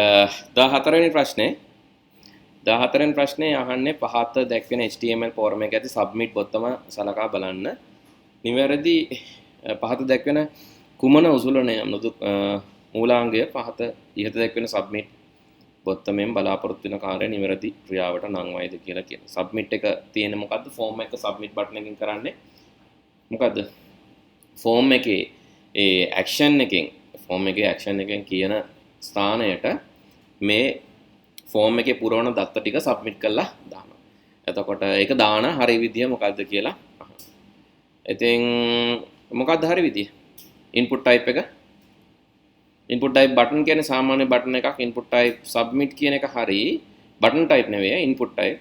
14 වෙනි ප්‍රශ්නේ 14 වෙනි ප්‍රශ්නේ අහන්නේ පහත දැක්වෙන HTML ෆෝරම් එක ඇති සබ්මිට් බොත්තම සලකා බලන්න. නිවැරදි පහත දැක්වෙන කුමන උසුලනය මූලාංගය පහත ඉහත දැක්වෙන සබ්මිට් බොත්තමෙන් බලාපොරොත්තු වෙන කාර්යය නිවැරදි ක්‍රියාවට නංවයිද කියලා කියන. සබ්මිට් එක තියෙන මොකද්ද? ෆෝම් එක සබ්මිට් බටන් එකකින් කරන්නේ. මොකද්ද? ෆෝම් එකේ ඒ ඇක්ෂන් එකෙන් කියන ස්ථානයට මේ ෆෝම් එකේ පුරවන දත්ත ටික සබ්මිට් කරලා දානවා. එතකොට ඒක දාන හරි විදිය මොකද්ද කියලා අහනවා. ඉතින් මොකද්ද හරි විදිය? ඉන්පුට් ටයිප් එක. ඉන්පුට් ටයිප් බටන් කියන්නේ සාමාන්‍ය බටන් එකක්. ඉන්පුට් ටයිප් සබ්මිට් කියන එක හරි. බටන් ටයිප් නෙවෙයි ඉන්පුට් ටයිප්.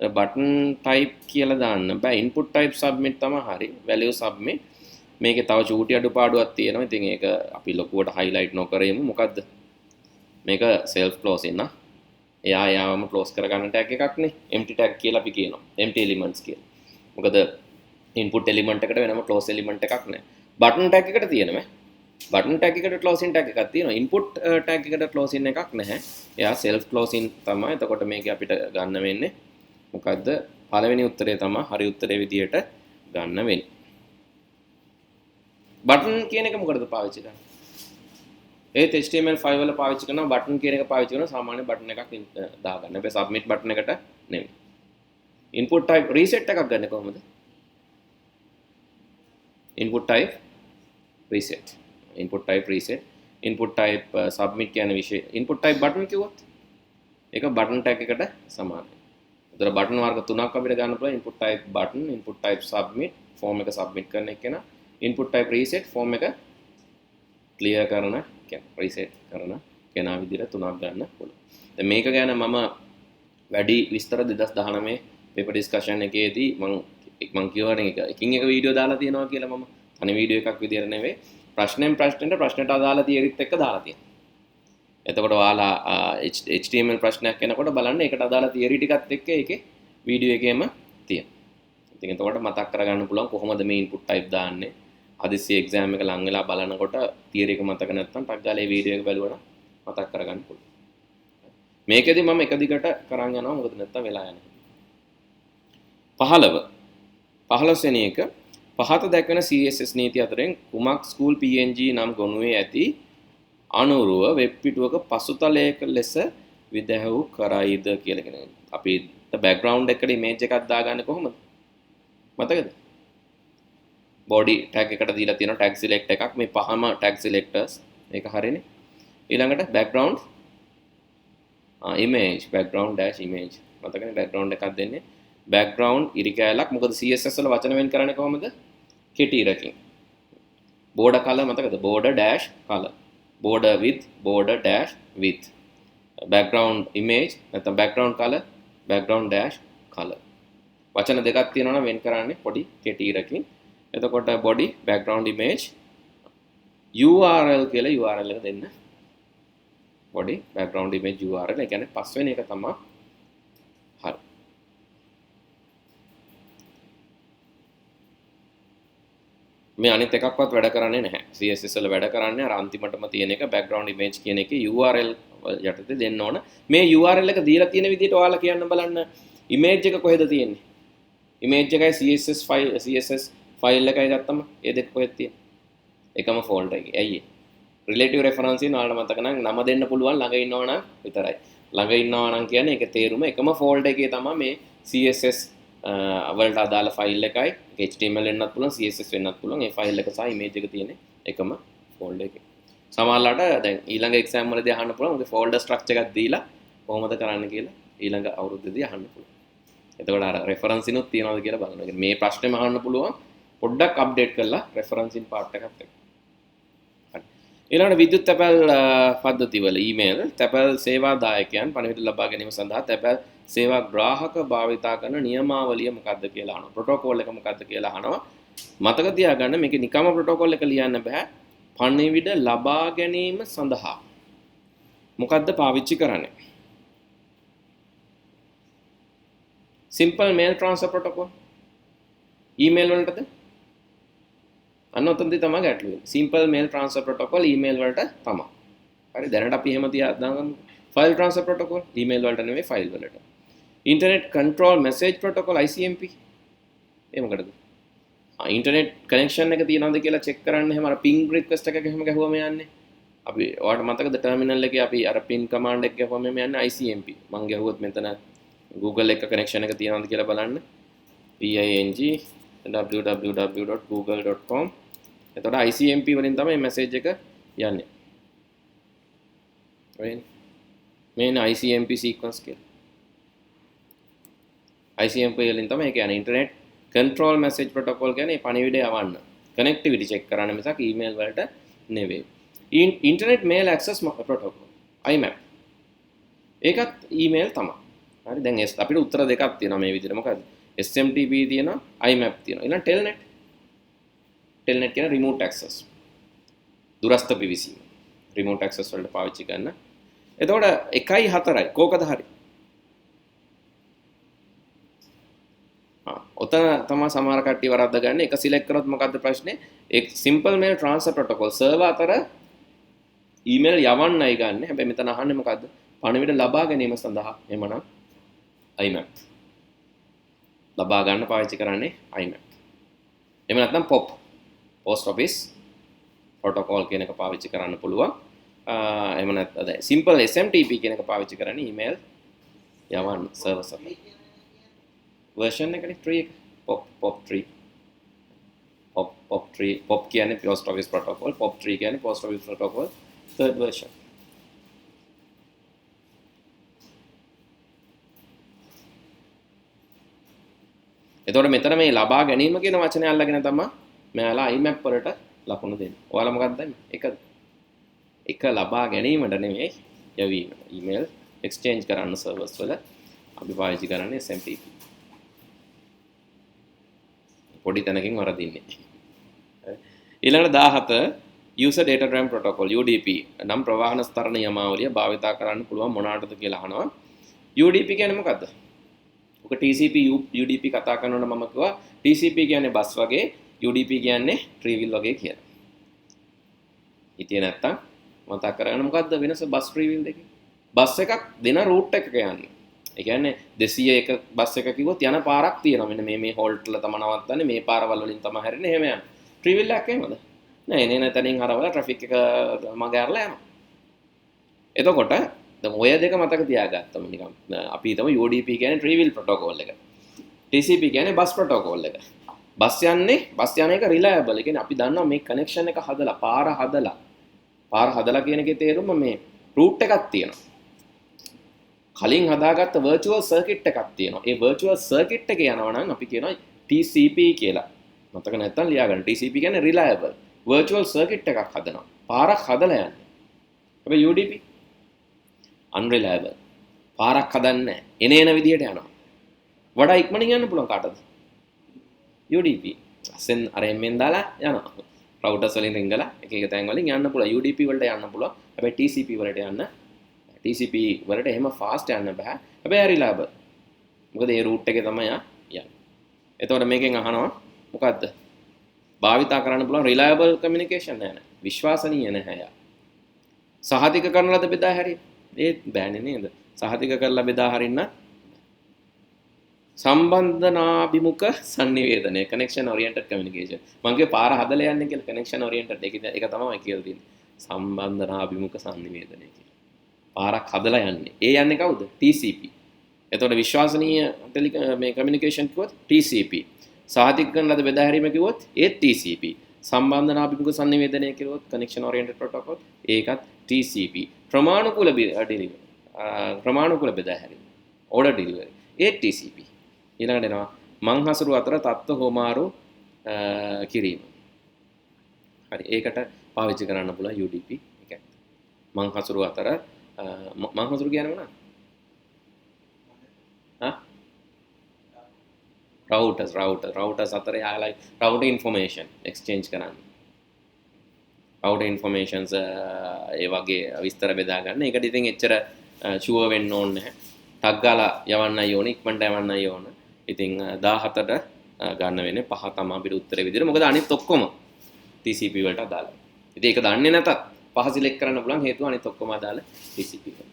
බටන් ටයිප් කියලා දාන්න බෑ. ඉන්පුට් ටයිප් සබ්මිට් තමයි හරි. Value submit. මේකේ තව චූටි අඩුපාඩුවක් තියෙනවා. ඉතින් ඒක අපි ලොකුවට highlight නොකරෙමු. මොකද්ද? මේක self closing නා. එයාම ක්ලෝස් කරගන්න ටැග් එකක් නේ. empty tag කියලා අපි කියනවා. empty elements කියලා. මොකද input element එකට වෙනම close element එකක් නැහැ. button tag එකට තියෙනවා. button tag එකට closing tag එකක් තියෙනවා. input tag එකට closing එකක් නැහැ. එයා self closing තමයි. එතකොට මේක අපිට ගන්න වෙන්නේ මොකද්ද? පළවෙනි උත්තරය තමයි හරි උත්තරේ විදියට ගන්න වෙන්නේ. button කියන එක මොකටද පාවිච්චි කරන්නේ? ඒත් HTML5 වල පාවිච්චි කරනවා බටන් කියන එක පාවිච්චි කරනවා සාමාන්‍ය බටන් එකක් දාගන්න. හැබැයි සබ්මිට් බටන් එකට නෙමෙයි. input type reset එකක් ගන්න කොහොමද? input type reset. input type reset. input type submit කියන විශේෂ input type button කිව්වොත් ඒක button tag එකට සමානයි. උතර බටන් වර්ග තුනක් අපිට ගන්න පුළුවන් input type button, input type submit, form එක submit කරන එක නා input type reset, form එක clear කරන රීසෙට් කරන කෙනා විදිහට තුනක් ගන්න පුළුවන්. දැන් මේක ගැන මම වැඩි විස්තර 2019 පේපර් ඩිස්කෂන් එකේදී මම කියවනේ එකින් එක වීඩියෝ දාලා තියෙනවා කියලා මම අනේ වීඩියෝ එකක් විදිහට නෙවෙයි ප්‍රශ්නට අදාළ තියරිත් එක්ක දාලා තියෙනවා. එතකොට ඔයාලා HTML ප්‍රශ්නයක් එනකොට බලන්න ඒකට අදාළ තියරි ටිකත් එක්ක ඒකේ වීඩියෝ එකේම තියෙනවා. ඉතින් එතකොට මතක් කරගන්න පුළුවන් කොහොමද මේ ඉන්පුට් ටයිප් දාන්නේ. හදිස්සි එක්සෑම් එක ලං වෙලා බලනකොට තියරි එක මතක නැත්නම් ටක් ගාලා මේ වීඩියෝ එක බලුවා නම් මතක් කරගන්න පුළුවන්. මේකෙදි මම එක දිගට කරන් යනවා මොකද නැත්නම් වෙලා යනවා. 15 වෙනි එක පහත දැක්වෙන CSS නීති අතරින් කුමක් ස්කූල් PNG නම් ගොනුවේ ඇති අනුරුව වෙබ් පිටුවක පසුතලයක ලෙස විදැහු කරයිද කියලා කියනවා. අපි බෑග්ග්‍රවුන්ඩ් එකට ඉමේජ් එකක් දාගන්නේ කොහොමද? මතකද? body tag එකට දීලා තියෙනවා tag select එකක් මේ පහම tag selectors මේක හරිනේ ඊළඟට background image background dash image මතකනේ background එකක් දෙන්නේ background ඉරි කැලක් මොකද CSS වල වචන වෙන් කරන්නේ කොහොමද කෙටි ඉරකින් border color මතකද border dash color border width border dash width background image නැත්නම් background color background dash color වචන දෙකක් තියෙනවා නම් වෙන් කරන්නේ පොඩි කෙටි ඉරකින් එතකොට body background image URL කියලා URL එක දෙන්න body background image URL ඒ කියන්නේ පස්වෙනි එක තමයි හරි මේ අනිත් එකක්වත් වැඩ කරන්නේ නැහැ CSS වල වැඩ කරන්නේ අර අන්තිමටම තියෙන එක background image කියන එකේ URL යටතේ දෙන්න ඕන මේ URL එක දීලා තියෙන විදිහට ඔයාලා කියන්න බලන්න image එක කොහෙද තියෙන්නේ image එකයි CSS ෆයිල් එකයි ගත්තම ඒ දෙක කොහෙද තියෙන්නේ එකම ෆෝල්ඩර් එකේ ඇයි රිලේටිව් රෙෆරන්ස් එක ඔයාලට මතක නම් නම දෙන්න පුළුවන් ළඟ ඉන්නවා නම් විතරයි ළඟ ඉන්නවා නම් කියන්නේ ඒක තේරුම එකම ෆෝල්ඩර් එකේ තමයි මේ CSS වලට අදාළ ෆයිල් එකයි HTML වෙන්නත් පුළුවන් CSS වෙන්නත් පුළුවන් ඒ ෆයිල් එක සහ ඉමේජ් එක තියෙන්නේ එකම ෆෝල්ඩර් එකේ සමහරවිට දැන් ඊළඟ එක්සෑම් වලදී අහන්න පුළුවන් ඔගේ ෆෝල්ඩර් ස්ට්‍රක්චර් එකක් දීලා කොහොමද කරන්න කියලා ඊළඟ අවුරුද්දේදී අහන්න පුළුවන් එතකොට අර රෙෆරන්ස් ඉනුත් තියනවාද කියලා බලන්න. මේ ප්‍රශ්නේම අහන්න පුළුවන් පොඩ්ඩක් අප්ඩේට් කරලා රෙෆරන්සින් පාර්ට් එකත් එක්ක. හරි. ඊළඟට විද්‍යුත් තැපැල් පද්ධතිවල ඊමේල් තැපැල් සේවා දායකයන් පණිවිඩ ලබා ගැනීම සඳහා තැපැල් සේවා ග්‍රාහක භාවිතා කරන නියමාවලිය මොකක්ද කියලා අහනවා. ප්‍රොටෝකෝල් එක මොකක්ද කියලා අහනවා. මතක තියාගන්න මේක නිකම්ම ප්‍රොටෝකෝල් එක ලියන්න බෑ. පණිවිඩ ලබා ගැනීම සඳහා මොකක්ද පාවිච්චි කරන්නේ? simple mail transfer protocol email වලටද අන්න ඔතනදී තමයි ගැටලුව. simple mail transfer protocol email වලට තමයි. හරි දැනට අපි එහෙම තියා දාගමු. ෆයිල් ට්‍රාන්ස්ෆර් ප්‍රොටෝකෝල් ඊමේල් වලට නෙවෙයි ෆයිල් වලට. Internet control message protocol ICMP. ඒ මොකටද? ඉන්ටර්නෙට් කනෙක්ෂන් එක තියනවද කියලා චෙක් කරන්න එහෙම අර පින් රික්වෙස්ට් එකක එහෙම ගහුවම යන්නේ. අපි ඔයාලට මතකද ටර්මිනල් එකේ අපි අර පින් කමාන්ඩ් එක ගහුවම යන්නේ ICMP. මම ගහුවොත් මෙතන Google එක කනෙක්ෂන් එක තියනවද කියලා බලන්න. ping www.google.com. එතකොට ICMP වලින් තමයි මෙසේජ් එක යන්නේ. right? මේන ICMP sequence කියලා. ICMP වලින් තමයි ඒ කියන්නේ ඉන්ටර්නෙට් කන්ට්‍රෝල් මෙසේජ් ප්‍රොටෝකෝල් කියන්නේ පණිවිඩය යවන්න. කනෙක්ටිවිටි චෙක් කරන්න මිසක් ඊමේල් වලට නෙවෙයි. Internet mail access protocol IMAP. ඒකත් ඊමේල් තමයි. හරි දැන් අපිට උත්තර දෙකක් තියෙනවා මේ විදිහට. මොකද්ද? SMTP තියෙනවා IMAP තියෙනවා. ඊළඟ ටෙල්නෙට්. ටෙල්නෙට් කියන රිමෝට් ඇක්සස්. දුරස්ත පිවිසීම. රිමෝට් ඇක්සස් වලට පාවිච්චි කරන. එතකොට 1.4යි කෝකද හරි? ඔතන තමයි සමහර කට්ටිය වරද්ද ගන්න. එක සිලෙක්ට් කරොත් මොකද්ද ප්‍රශ්නේ? ඒ simple mail transfer protocol server අතර ඊමේල් යවන්නයි ගන්න. හැබැයි මෙතන අහන්නේ මොකද්ද? පණිවිඩ ලබා ගැනීම සඳහා. එමනම් IMAP. ලබා ගන්න පාවිච්චි කරන්නේ IMAP. එහෙම නැත්නම් POP. Post Office Protocol කියන එක පාවිච්චි කරන්න පුළුවන්. එහෙම නැත්නම් simple SMTP කියන එක පාවිච්චි කරන්නේ ඊමේල් යවන්න සර්වර්ස් එක. version එකනේ 3 එක. POP3. POP3 POP කියන්නේ Post Office Protocol. POP3 කියන්නේ Post Office Protocol third version. එතකොට මෙතන මේ ලබා ගැනීම කියන වචනය අල්ලගෙන තමයි මෙයාලා IMAP වලට ලකුණු දෙන්නේ. ඔයාලා මොකක්ද දන්නේ? එක ලබා ගැනීමට නෙමෙයි යවීම. ඊමේල් එක්ස්චේන්ජ් කරන්න සර්වර්ස් වල අපි පාවිච්චි කරන්නේ SMTP. පොඩි තැනකින් වරදින්නේ. ඊළඟට 17 user data gram protocol UDP නම් ප්‍රවාහන ස්තර නියමාවලිය භාවිතා කරන්න පුළුවන් මොනකටද කියලා අහනවා. UDP කියන්නේ මොකද්ද? ඔක TCP UDP කතා කරනකොට මම කිව්වා TCP කියන්නේ බස් වගේ UDP කියන්නේ ට්‍රීවිල් වගේ කියලා. හිතියේ නැත්තම් මතක් කරගන්න මොකද්ද වෙනස බස් ට්‍රීවිල් දෙකේ? බස් එකක් දෙන රූට් එකක යන්නේ. ඒ කියන්නේ 201 බස් එක කිව්වොත් යන පාරක් තියෙනවා. මෙන්න මේ හෝල්ට් වල තමයි නවත්තන්නේ. මේ පාරවල් වලින් තමයි හැරෙන්නේ. එහෙම යනවා. ට්‍රීවිල් එකක් එහෙමද? නෑ එනේ තනින් හරවලා ට්‍රැෆික් එක මග ඇරලා යනවා. එතකොට දැන් ඔය දෙක මතක තියාගත්තම නිකන් අපි හිතමු UDP කියන්නේ ට්‍රීවිල් ප්‍රොටෝකෝල් එක. TCP කියන්නේ බස් ප්‍රොටෝකෝල් එක. බස් යන එක රිලයබල්. ඒ කියන්නේ අපි දන්නවා මේ කනෙක්ෂන් එක හදලා පාර හදලා කියන එකේ තේරුම මේ රූට් එකක් තියෙනවා. කලින් හදාගත්ත virtual circuit එකක් තියෙනවා. ඒ virtual circuit එකේ යනවා නම් අපි කියනවා TCP කියලා. මතක නැත්තම් ලියාගන්න. TCP කියන්නේ reliable. virtual circuit එකක් හදනවා. පාරක් හදලා යන්නේ. හැබැයි UDP unreliable. පාරක් හදන්නේ නැහැ. එන විදියට යනවා. වඩා ඉක්මනින් යන්න පුළුවන් කාටද? UDP. අසෙන් අර එම්ෙන් දාලා යනවා. routers වලින් රින්ගලා එක තැන් වලින් යන්න පුළුවන්. UDP වලට යන්න පුළුවන්. හැබැයි TCP වලට යන්න TCP වලට එහෙම ෆාස්ට් යන්න බෑ. හැබැයි reliable. මොකද ඒ රූට් එකේ තමයි යන්නේ. එතකොට මේකෙන් අහනවා මොකද්ද? භාවිතා කරන්න පුළුවන් reliable communication නෑ. විශ්වාසනීය නැහැ යා. සහතික කරන ලද බෙදා හැරීම. ඒත් බෑනේ නේද? සහතික කරලා බෙදා හරින්න සම්බන්ධනාභිමුඛ sannivedana connection oriented communication. මම කිය පාර හදලා යන්නේ කියලා connection oriented ඒක තමයි කියලා තියෙන්නේ. සම්බන්ධනාභිමුඛ sannivedana කියලා. පාරක් හදලා යන්නේ. ඒ යන්නේ කවුද? TCP. එතකොට විශ්වාසනීය මේ communication කිව්වොත් TCP. සහතික කරන ලද බෙදා හැරීම කිව්වොත් ඒත් TCP. සම්බන්ධනාභිමුඛ sannivedana කිව්වොත් connection oriented protocol ඒකත් TCP. ප්‍රමාණිකුල බෙදා හැරීම. order delivery ඒත් TCP. ඊළඟට එනවා මංහසුරු අතර තත්ත්ව හොමාරු කිරීම. හරි ඒකට පාවිච්චි කරන්න පුළුවන් UDP එකක්. මංහසුරු අතර මංහසුරු කියන්නේ මොනවද? routers අතර යාලයි router information exchange කරන්න. router informations ඒ වගේ විස්තර බෙදා ගන්න. ඒකට ඉතින් එච්චර sure වෙන්න ඕනේ නැහැ. ටග් ගාලා යවන්නයි ඕනේ, ඉක්මනට යවන්නයි ඕනේ. ඉතින් 17ට ගන්න වෙන්නේ 5 තමයි අපිට උත්තරේ විදිහට. මොකද අනිත් ඔක්කොම TCP වලට අදාළයි. ඉතින් ඒක දන්නේ නැතත් පහ සිලෙක්ට් කරන්න පුළුවන් හේතුව අනිත් ඔක්කොම අදාළ TCP වල.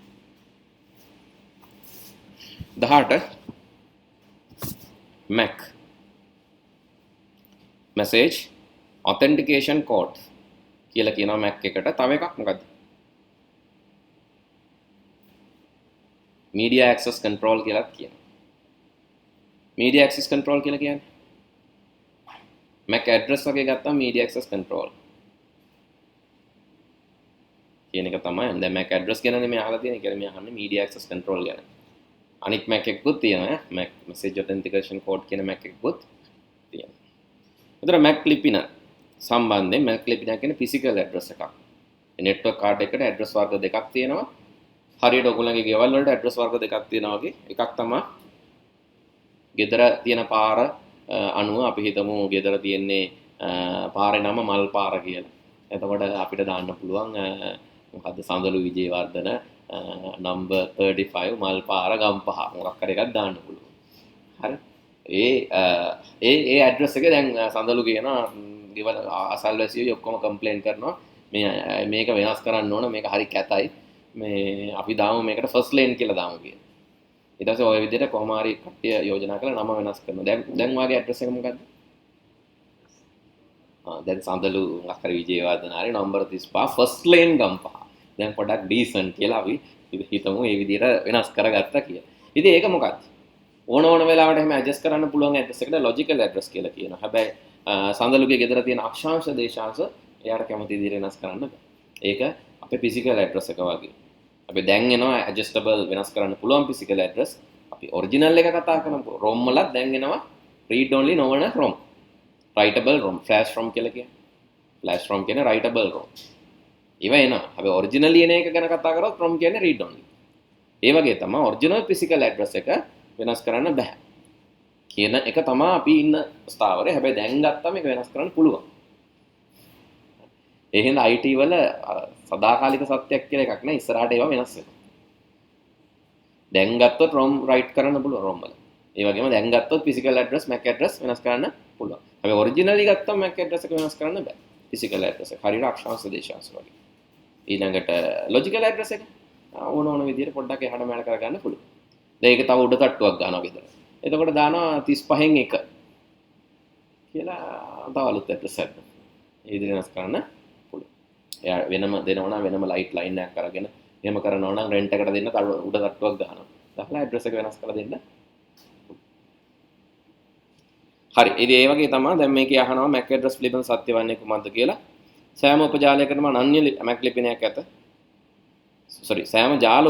18 Mac message authentication code කියලා කියනවා Mac එකට. තව එකක් මොකද්ද? media access control කියලාත් කියනවා. media access control කියලා කියන්නේ Mac address වගේ ගත්තාම media access control කියන එක තමයි. දැන් Mac address ගැනනේ මේ අහලා තියෙන්නේ. කියන්නේ මේ අහන්නේ media access control ගැන. අනිත් Mac එකකුත් තියෙනවා. Mac message authentication code කියන Mac එකකුත් තියෙනවා. උදේට Mac ලිපින සම්බන්ධයෙන් Mac ලිපින කියන්නේ physical address එකක්. network card එකට address වර්ග දෙකක් තියෙනවා. හරියට ඔයගොල්ලන්ගේ ගෙවල් වලට address වර්ග දෙකක් තියෙනවා වගේ. එකක් තමයි ගෙදර තියෙන පාර අනුව අපි හිතමු ගෙදර තියෙන්නේ පාරේ නම මල් පාර කියලා. එතකොට අපිට දාන්න පුළුවන් මොකද්ද සඳලු විජේවර්ධන number 35 මල් පාර ගම්පහ මොකක් හරි එකක් දාන්න පුළුවන්. හරි. ඒ ඇඩ්‍රස් එක දැන් සඳලු කියනවා ගෙවල් අසල්වැසියෝ ඔක්කොම කම්ප්ලේන්ට් කරනවා මේක වෙනස් කරන්න ඕන මේක හරි කැතයි මේ අපි දාමු මේකට ෆස්ට් ලේන් කියලා දාමු කියලා. ඊට පස්සේ ඔය විදිහට කොහොම හරි කට්ටිය යෝජනා කරලා නම වෙනස් කරනවා. දැන් වාගේ ඇඩ්‍රස් එක මොකද්ද? දැන් සඳලු ලක්කර විජේවර්ධන හරි නම්බර 35 ෆස්ට් ලේන් ගම්පහ. දැන් පොඩක් ඩීසන්ට් කියලා අපි හිතමු මේ විදිහට වෙනස් කරගත්තා කියලා. ඉතින් ඒක මොකක්ද? ඕන වෙලාවට එහෙම ඇඩ්ජස්ට් කරන්න පුළුවන් ඇඩ්‍රස් එකට ලොජිකල් ඇඩ්‍රස් කියලා කියනවා. හැබැයි සඳලුගේ ගෙදර තියෙන අක්ෂාංශ දේශාංශ එයාට කැමති විදිහට වෙනස් කරන්න බෑ. ඒක අපේ ෆිසිකල් ඇඩ්‍රස් එක වගේ. අපි දැන් එනවා ඇඩ්ජස්ටබල් වෙනස් කරන්න පුළුවන් ෆිසිකල් ඇඩ්‍රස්. අපි ඔරිජිනල් එක කතා කරමු. ROM වලත් දැන් එනවා read only නොවන ROM. writable ROM, flash ROM කියලා කියන්නේ. flash ROM කියන්නේ writable ROM. ඒවා එනවා. අපි ඔරිජිනලි එන එක ගැන කතා කරොත් ROM කියන්නේ read only. ඒ වගේ තමයි ඔරිජිනල් ෆිසිකල් ඇඩ්‍රස් එක වෙනස් කරන්න බෑ. කියන එක තමයි අපි ඉන්න ස්ථාවරය. හැබැයි දැන් ගත්තම මේක වෙනස් කරන්න පුළුවන්. ඒ හින්දා IT වල සදාකාලික සත්‍යයක් කියලා එකක් නෑ. ඉස්සරහට ඒවා වෙනස් වෙනවා. දැන් ගත්තොත් ROM write කරන්න පුළුවන් ROM වල. ඒ වගේම දැන් ගත්තොත් physical address MAC address වෙනස් කරන්න පුළුවන්. හැබැයි originally ගත්තම MAC address එක වෙනස් කරන්න බෑ. physical address එක හරියට අක්ෂාංශ දේශාංශ වගේ. ඊළඟට logical address එක ඕන විදිහට පොඩ්ඩක් එහාට මෙහාට කරගන්න පුළුවන්. දැන් ඒක තව උඩ තට්ටුවක් ගන්නවා විතර. එතකොට දානවා 35න් 1 කියලා තව අලුත් address එකක්. ඒ විදිහට වෙනස් කරන්න පුළුවන්. එයා වෙනම දෙනවා නම් වෙනම light line එකක් අරගෙන එහෙම කරනවා නම් rent එකට දෙන්න උඩ තට්ටුවක් ගන්නවා. දාලා address එක වෙනස් කරලා දෙන්න. හරි. ඉතින් ඒ වගේ තමයි දැන් මේකේ අහනවා MAC address පිළිබඳ සත්‍ය වන්නේ කුමක්ද කියලා. සෑම උපජාලයකටම අනන්‍ය MAC ලිපිනයක් ඇත. සෑම ජාල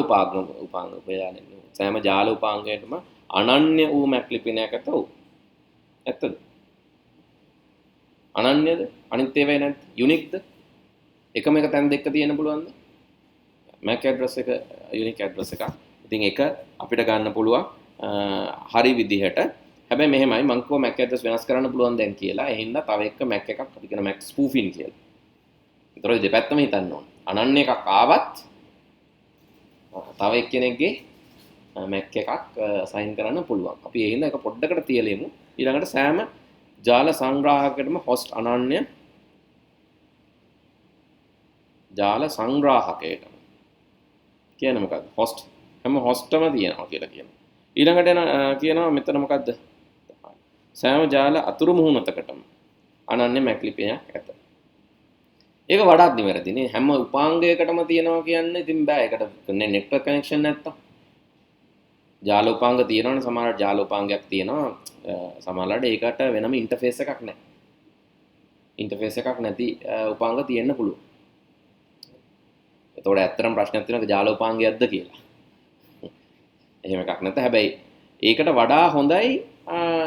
සෑම ජාල උපාංගයකටම අනන්‍ය වූ MAC ලිපිනයක් ඇත. ඔව්. ඇත්තද? අනන්‍යද? අනිත් ඒවා නැද්ද? යුනික්ද? එකම එක තැන් දෙක තියෙන්න පුළුවන්ද? MAC address එක යුනික් address එකක්. ඉතින් ඒක අපිට ගන්න පුළුවන් හරි විදිහට. හැබැයි මෙහෙමයි මම කිව්වා MAC address වෙනස් කරන්න පුළුවන් දැන් කියලා. ඒ හින්දා තව එක MAC එකක් අපි කියන MAC spoofing කියලා. ඒතර දෙපැත්තම හිතන්න ඕන. අනන්‍ය එකක් ආවත් තව එක්කෙනෙක්ගේ MAC එකක් සයින් කරන්න පුළුවන්. අපි ඒ හින්දා ඒක පොඩ්ඩකට තියලෙමු. ඊළඟට සෑම ජාල සංග්‍රාහකයකටම host අනන්‍ය ජාල සංග්‍රාහකයකටම කියන්නේ මොකද්ද? host හැම hostම තියෙනවා කියලා කියනවා. ඊළඟට කියනවා මෙතන මොකද්ද? සෑම ජාල අතුරු මුහුණතකටම අනන්‍ය MAC ලිපිනයක් ඇත. ඒක වඩාත් නිවැරදිනේ. හැම උපාංගයකටම තියෙනවා කියන්නේ ඉතින් බෑ. ඒකට network connection නැත්තම්. ජාල උපාංග තියෙනවනේ සමහරවිට ජාල උපාංගයක් තියෙනවා. සමහරවිට ඒකට වෙනම ඉන්ටර්ෆේස් එකක් නැහැ. ඉන්ටර්ෆේස් එකක් නැති උපාංග තියෙන්න පුළුවන්. එතකොට ඇත්තටම ප්‍රශ්නයක් තියෙනවා ජාල උපාංගයක්ද කියලා. එහෙම එකක් නැත. හැබැයි ඒකට වඩා හොඳයි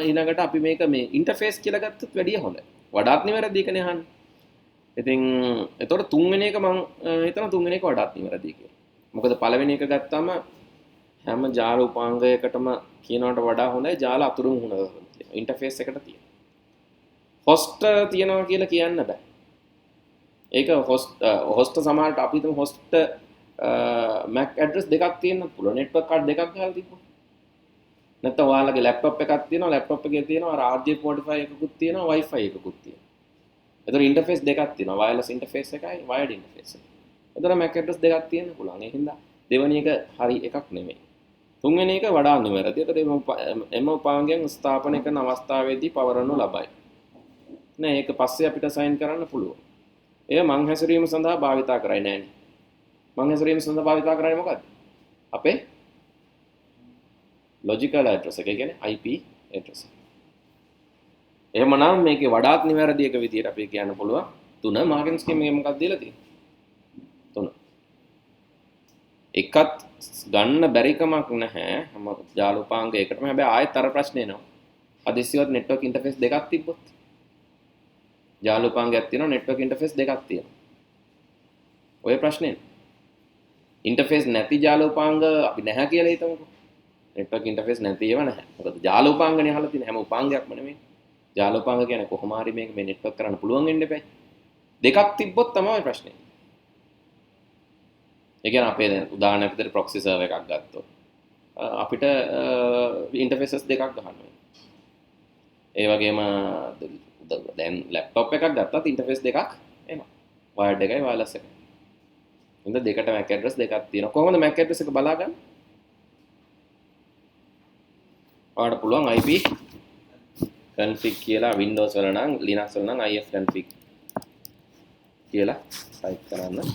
ඊළඟට අපි මේක මේ ඉන්ටර්ෆේස් කියලා ගත්තොත් වැඩිය හොඳයි. වඩාත් නිවැරදි එකනේ අහන්නේ. ඉතින් එතකොට තුන්වෙනි එක මම හිතනවා තුන්වෙනි එක වඩාත් නිවැරදි කියලා. මොකද පළවෙනි එක ගත්තාම හැම ජාල උපාංගයකටම කියනවට වඩා හොඳයි ජාල අතුරු මුහුණ තියෙන ඉන්ටර්ෆේස් එකට තියෙන. host තියනවා කියලා කියන්න බෑ. ඒක host සමහරට අපි හිතමු host MAC address දෙකක් තියෙන්න පුළුවන්. network card දෙකක් ගහලා තිබ්බොත්. නැත්නම් ඔයාලගේ laptop එකක් තියෙනවා laptop එකේ තියෙනවා RJ45 එකකුත් තියෙනවා Wi-Fi එකකුත් තියෙනවා. ඒතර ඉන්ටර්ෆේස් දෙකක් තියෙනවා wireless interface එකයි wired interface එකයි. එතන MAC address දෙකක් තියෙන්න පුළුවන්. ඒ හින්දා දෙවෙනි එක හරි එකක් නෙමෙයි. තුන්වෙනි එක වඩා නිවැරදි. ඒතර එම උපාංගයන් ස්ථාපනය කරන අවස්ථාවේදී පවරනු ලබයි. නෑ ඒක පස්සේ අපිට සයින් කරන්න පුළුවන්. එය මං හැසිරීම සඳහා භාවිතා කරයි නෑනේ. මං හැසිරීම සඳහා භාවිතා කරන්නේ මොකද්ද? අපේ logical address එක. ඒ කියන්නේ IP address එක. එහෙමනම් මේකේ වඩාත් නිවැරදි එක විදියට අපි කියන්න පුළුවන් 3 මාර්කින් ස්කීම් එකේ මොකක්ද දීලා තියෙන්නේ? 3. එකත් ගන්න බැරි කමක් නැහැ. හැම ජාලුපාංගයකටම හැබැයි ආයෙත් අර ප්‍රශ්නේ එනවා. හදිස්සියවත් network interface දෙකක් තිබ්බොත්. ජාලුපාංගයක් තියෙනවා network interface දෙකක් තියෙනවා. ඔය ප්‍රශ්නේ. interface නැති ජාලුපාංග අපි නැහැ කියලා හිතමුකෝ. network interface නැති ඒවා නැහැ. මොකද ජාලුපාංගනේ අහලා තියෙන හැම උපාංගයක්ම නෙමෙයි. ජාලෝපාංග කියන්නේ කොහොම හරි මේක මේ නෙට්වර්ක් කරන්න පුළුවන් වෙන්න එපා. දෙකක් තිබ්බොත් තමයි ප්‍රශ්නේ. ඒ කියන්නේ අපේ දැන් උදාහරණයක් විදිහට ප්‍රොක්සි සර්වර් එකක් ගත්තොත් අපිට ඉන්ටර්ෆේසස් දෙකක් ගන්න වෙනවා. ඒ වගේම දැන් ලැප්ටොප් එකක් ගත්තත් ඉන්ටර්ෆේස් දෙකක් එනවා. වයර්ඩ් එකයි වයර්ලස් එකයි. ඉතින් දෙකට MAC address දෙකක් තියෙනවා. කොහොමද MAC address එක බලාගන්නේ? ඔයාලට පුළුවන් IP config කියලා Windows වල නම් Linux වල නම් ifconfig කියලා type කරන්න.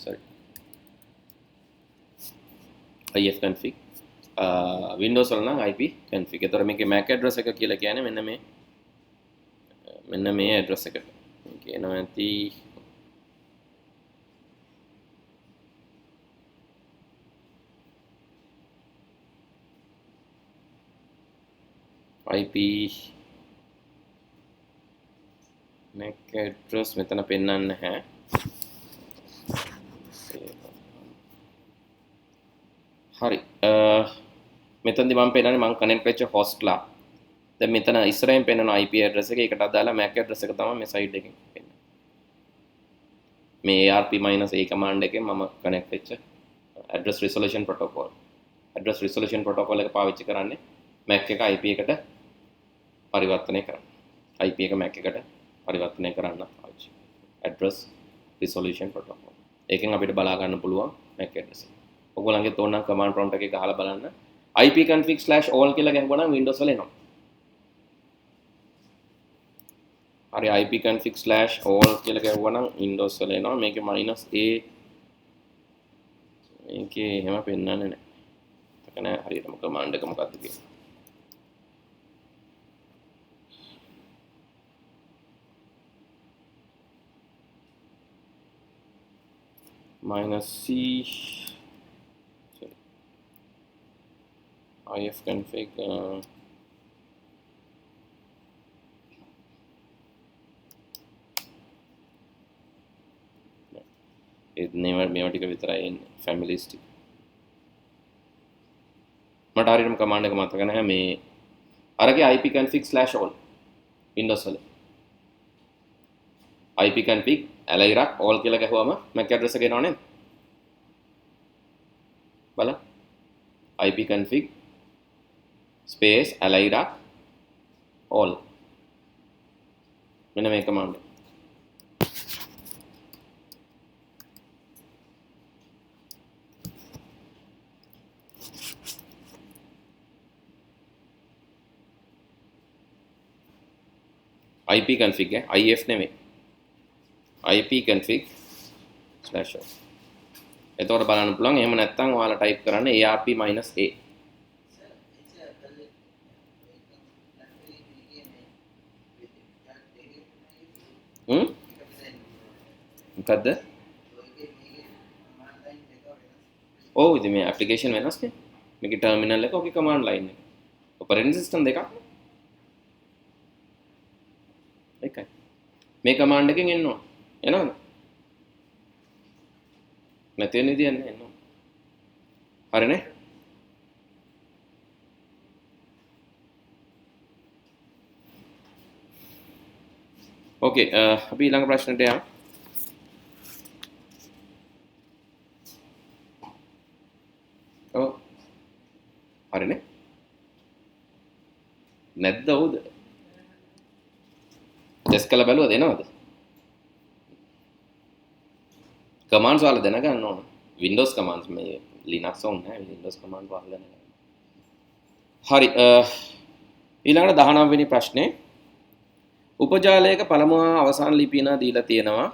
sorry ifconfig Windows වල නම් ipconfig. ඒතර මේකේ MAC address එක කියලා කියන්නේ මෙන්න මේ address එකට. කියනවා ඇති IP MAC address මෙතන පෙන්වන්නේ නැහැ. හරි. මෙතනදී මම පෙන්නන්නේ මම කනෙක්ට් වෙච්ච හොස්ට්ලා. දැන් මෙතන ඉස්සරහින් පෙන්වන IP address එක ඒකට අදාළ MAC address එක තමයි මේ සයිඩ් එකෙන් පෙන්නන්නේ. මේ ARP-A command එකෙන් මම කනෙක්ට් වෙච්ච address resolution protocol. address resolution protocol එක පාවිච්චි කරන්නේ MAC එක IP එකට පරිවර්තනය කරන්න. IP එක MAC එකට පරිවර්තනය කරන්න පාවිච්චි. address resolution protocol. ඒකෙන් අපිට බලා ගන්න පුළුවන් MAC address එක. ඔයගොල්ලන්ගේ තෝරන command prompt එකේ ගහලා බලන්න. ipconfig/all කියලා ගැහුවනම් Windows වල එනවා. හරි ipconfig/all කියලා ගැහුවනම් Windows වල එනවා. මේකේ -a මේකේ එහෙම පෙන්වන්නේ නැහැ. ඒක නෑ හරියටම command එක මොකක්ද කියලා. -c ifconfig it never මේවා ටික විතරයි එන්නේ families ටික මට හරියටම command එක මතක නැහැ මේ අරගේ ipconfig/all Windows වල ipconfig alirac all කියලා ගහුවම MAC address එක එනවා නේද බලන්න ipconfig space alirac all මෙන්න මේ command ipconfig if නෙමෙයි ipconfig/all එතකොට බලන්න පුළුවන් එහෙම නැත්නම් ඔයාලා ටයිප් කරන්න ARP-A මොකද්ද ඔව් ඉතින් මේ ඇප්ලිකේෂන් වෙනස් නේ මේකේ ටර්මිනල් එක ඔකේ කමාන්ඩ් ලයින් එක ඔපරේටින් සිස්ටම් දෙකක් එකයි මේ කමාන්ඩ් එකෙන් එනවා එනවද නැති වෙන විදියක් නෑ එනවා හරිනේ ඕකේ අපි ඊළඟ ප්‍රශ්නට යමු ඔව් හරිනේ නැද්ද හොද ටෙස්ට් කරලා බලුවද එනවද කමාන්ඩ්ස් වල දැනගන්න ඕන. Windows commands මේ Linux ඕන නැහැ. Windows command වල දැනගන්න. හරි ඊළඟට 19 වෙනි ප්‍රශ්නේ උපජාලයක පළමු හා අවසාන ලිපියන දීලා තියෙනවා.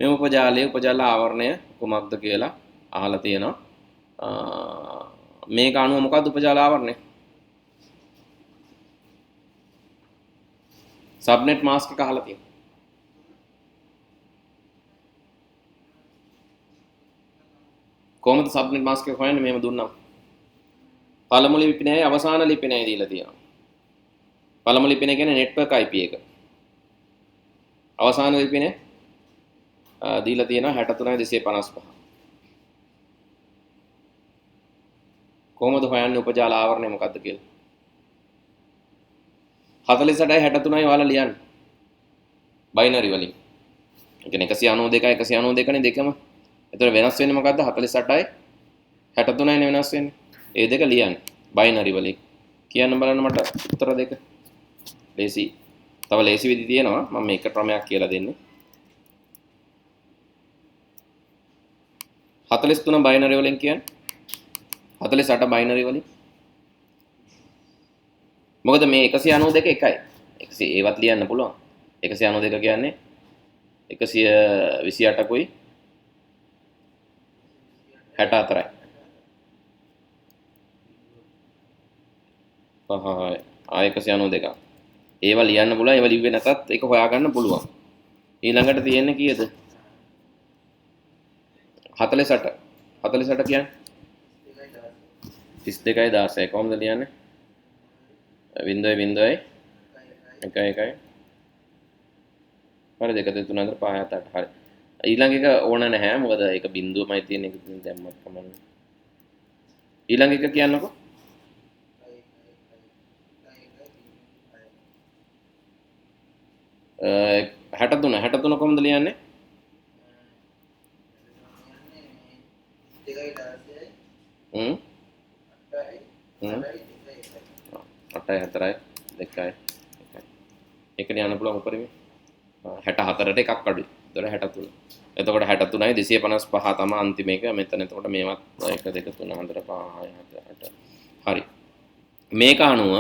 මෙම උපජාලයේ උපජාල ආවරණය කුමක්ද කියලා අහලා තියෙනවා. මේක අනුව මොකක්ද උපජාල ආවරණය? සබ්නෙට් මාස්ක් එක අහලා තියෙනවා. කොහොමද සබ්නෙට් මාස්ක් එක හොයන්නේ? මෙහෙම දුන්නා. පළමු ලිපිනයයි අවසාන ලිපිනයයි දීලා තියෙනවා. පළමු ලිපිනය කියන්නේ network IP එක. අවසාන ලිපිනය දීලා තියෙනවා 63255. කොහොමද හොයන්නේ උපජාල ආවරණය මොකක්ද කියලා? 48යි 63යි ඔයාලා ලියන්න. බයිනරි වලින්. ඒ කියන්නේ 192යි 192 නේ දෙකම. එතකොට වෙනස් වෙන්නේ මොකද්ද? 48යි 63යි නේ වෙනස් වෙන්නේ. ඒ දෙක ලියන්න. බයිනරි වලින්. කියන්න බලන්න මට උත්තර දෙක. ලේසි. තව ලේසි විදි තියෙනවා. මම මේක ක්‍රමයක් කියලා දෙන්නේ. 43 බයිනරි වලින් කියන්නේ 48 බයිනරි වලින්. මොකද මේ 192 එකයි. 100 ඒවත් ලියන්න පුළුවන්. 192 කියන්නේ 128කුයි 64යි. ආ 192. ඒවා ලියන්න පුළුවන්. ඒවා ලිව්වේ නැතත් ඒක හොයාගන්න පුළුවන්. ඊළඟට තියෙන්නේ කීයද? 48. 48 කියන්නේ 32යි 16යි කොහොමද ලියන්නේ? 0.0යි 1යි හරි 2 3 4 5 6 හරි. ඊළඟ එක ඕන නැහැ. මොකද ඒක බිඳුවමයි තියෙන එක දැම්මත් කමන්නේ. ඊළඟ එක කියන්නකෝ. අ 63 කොහොමද ලියන්නේ? 8යි 4යි 2යි ඒක ලියන්න පුළුවන් උඩරින් 64ට එකක් අඩුයි. එතකොට 63. එතකොට 63යි 255 තමයි අන්තිම එක. මෙතන එතකොට මේවත් 1 2 3 4 5 6 7 8 හරි. මේක අනුව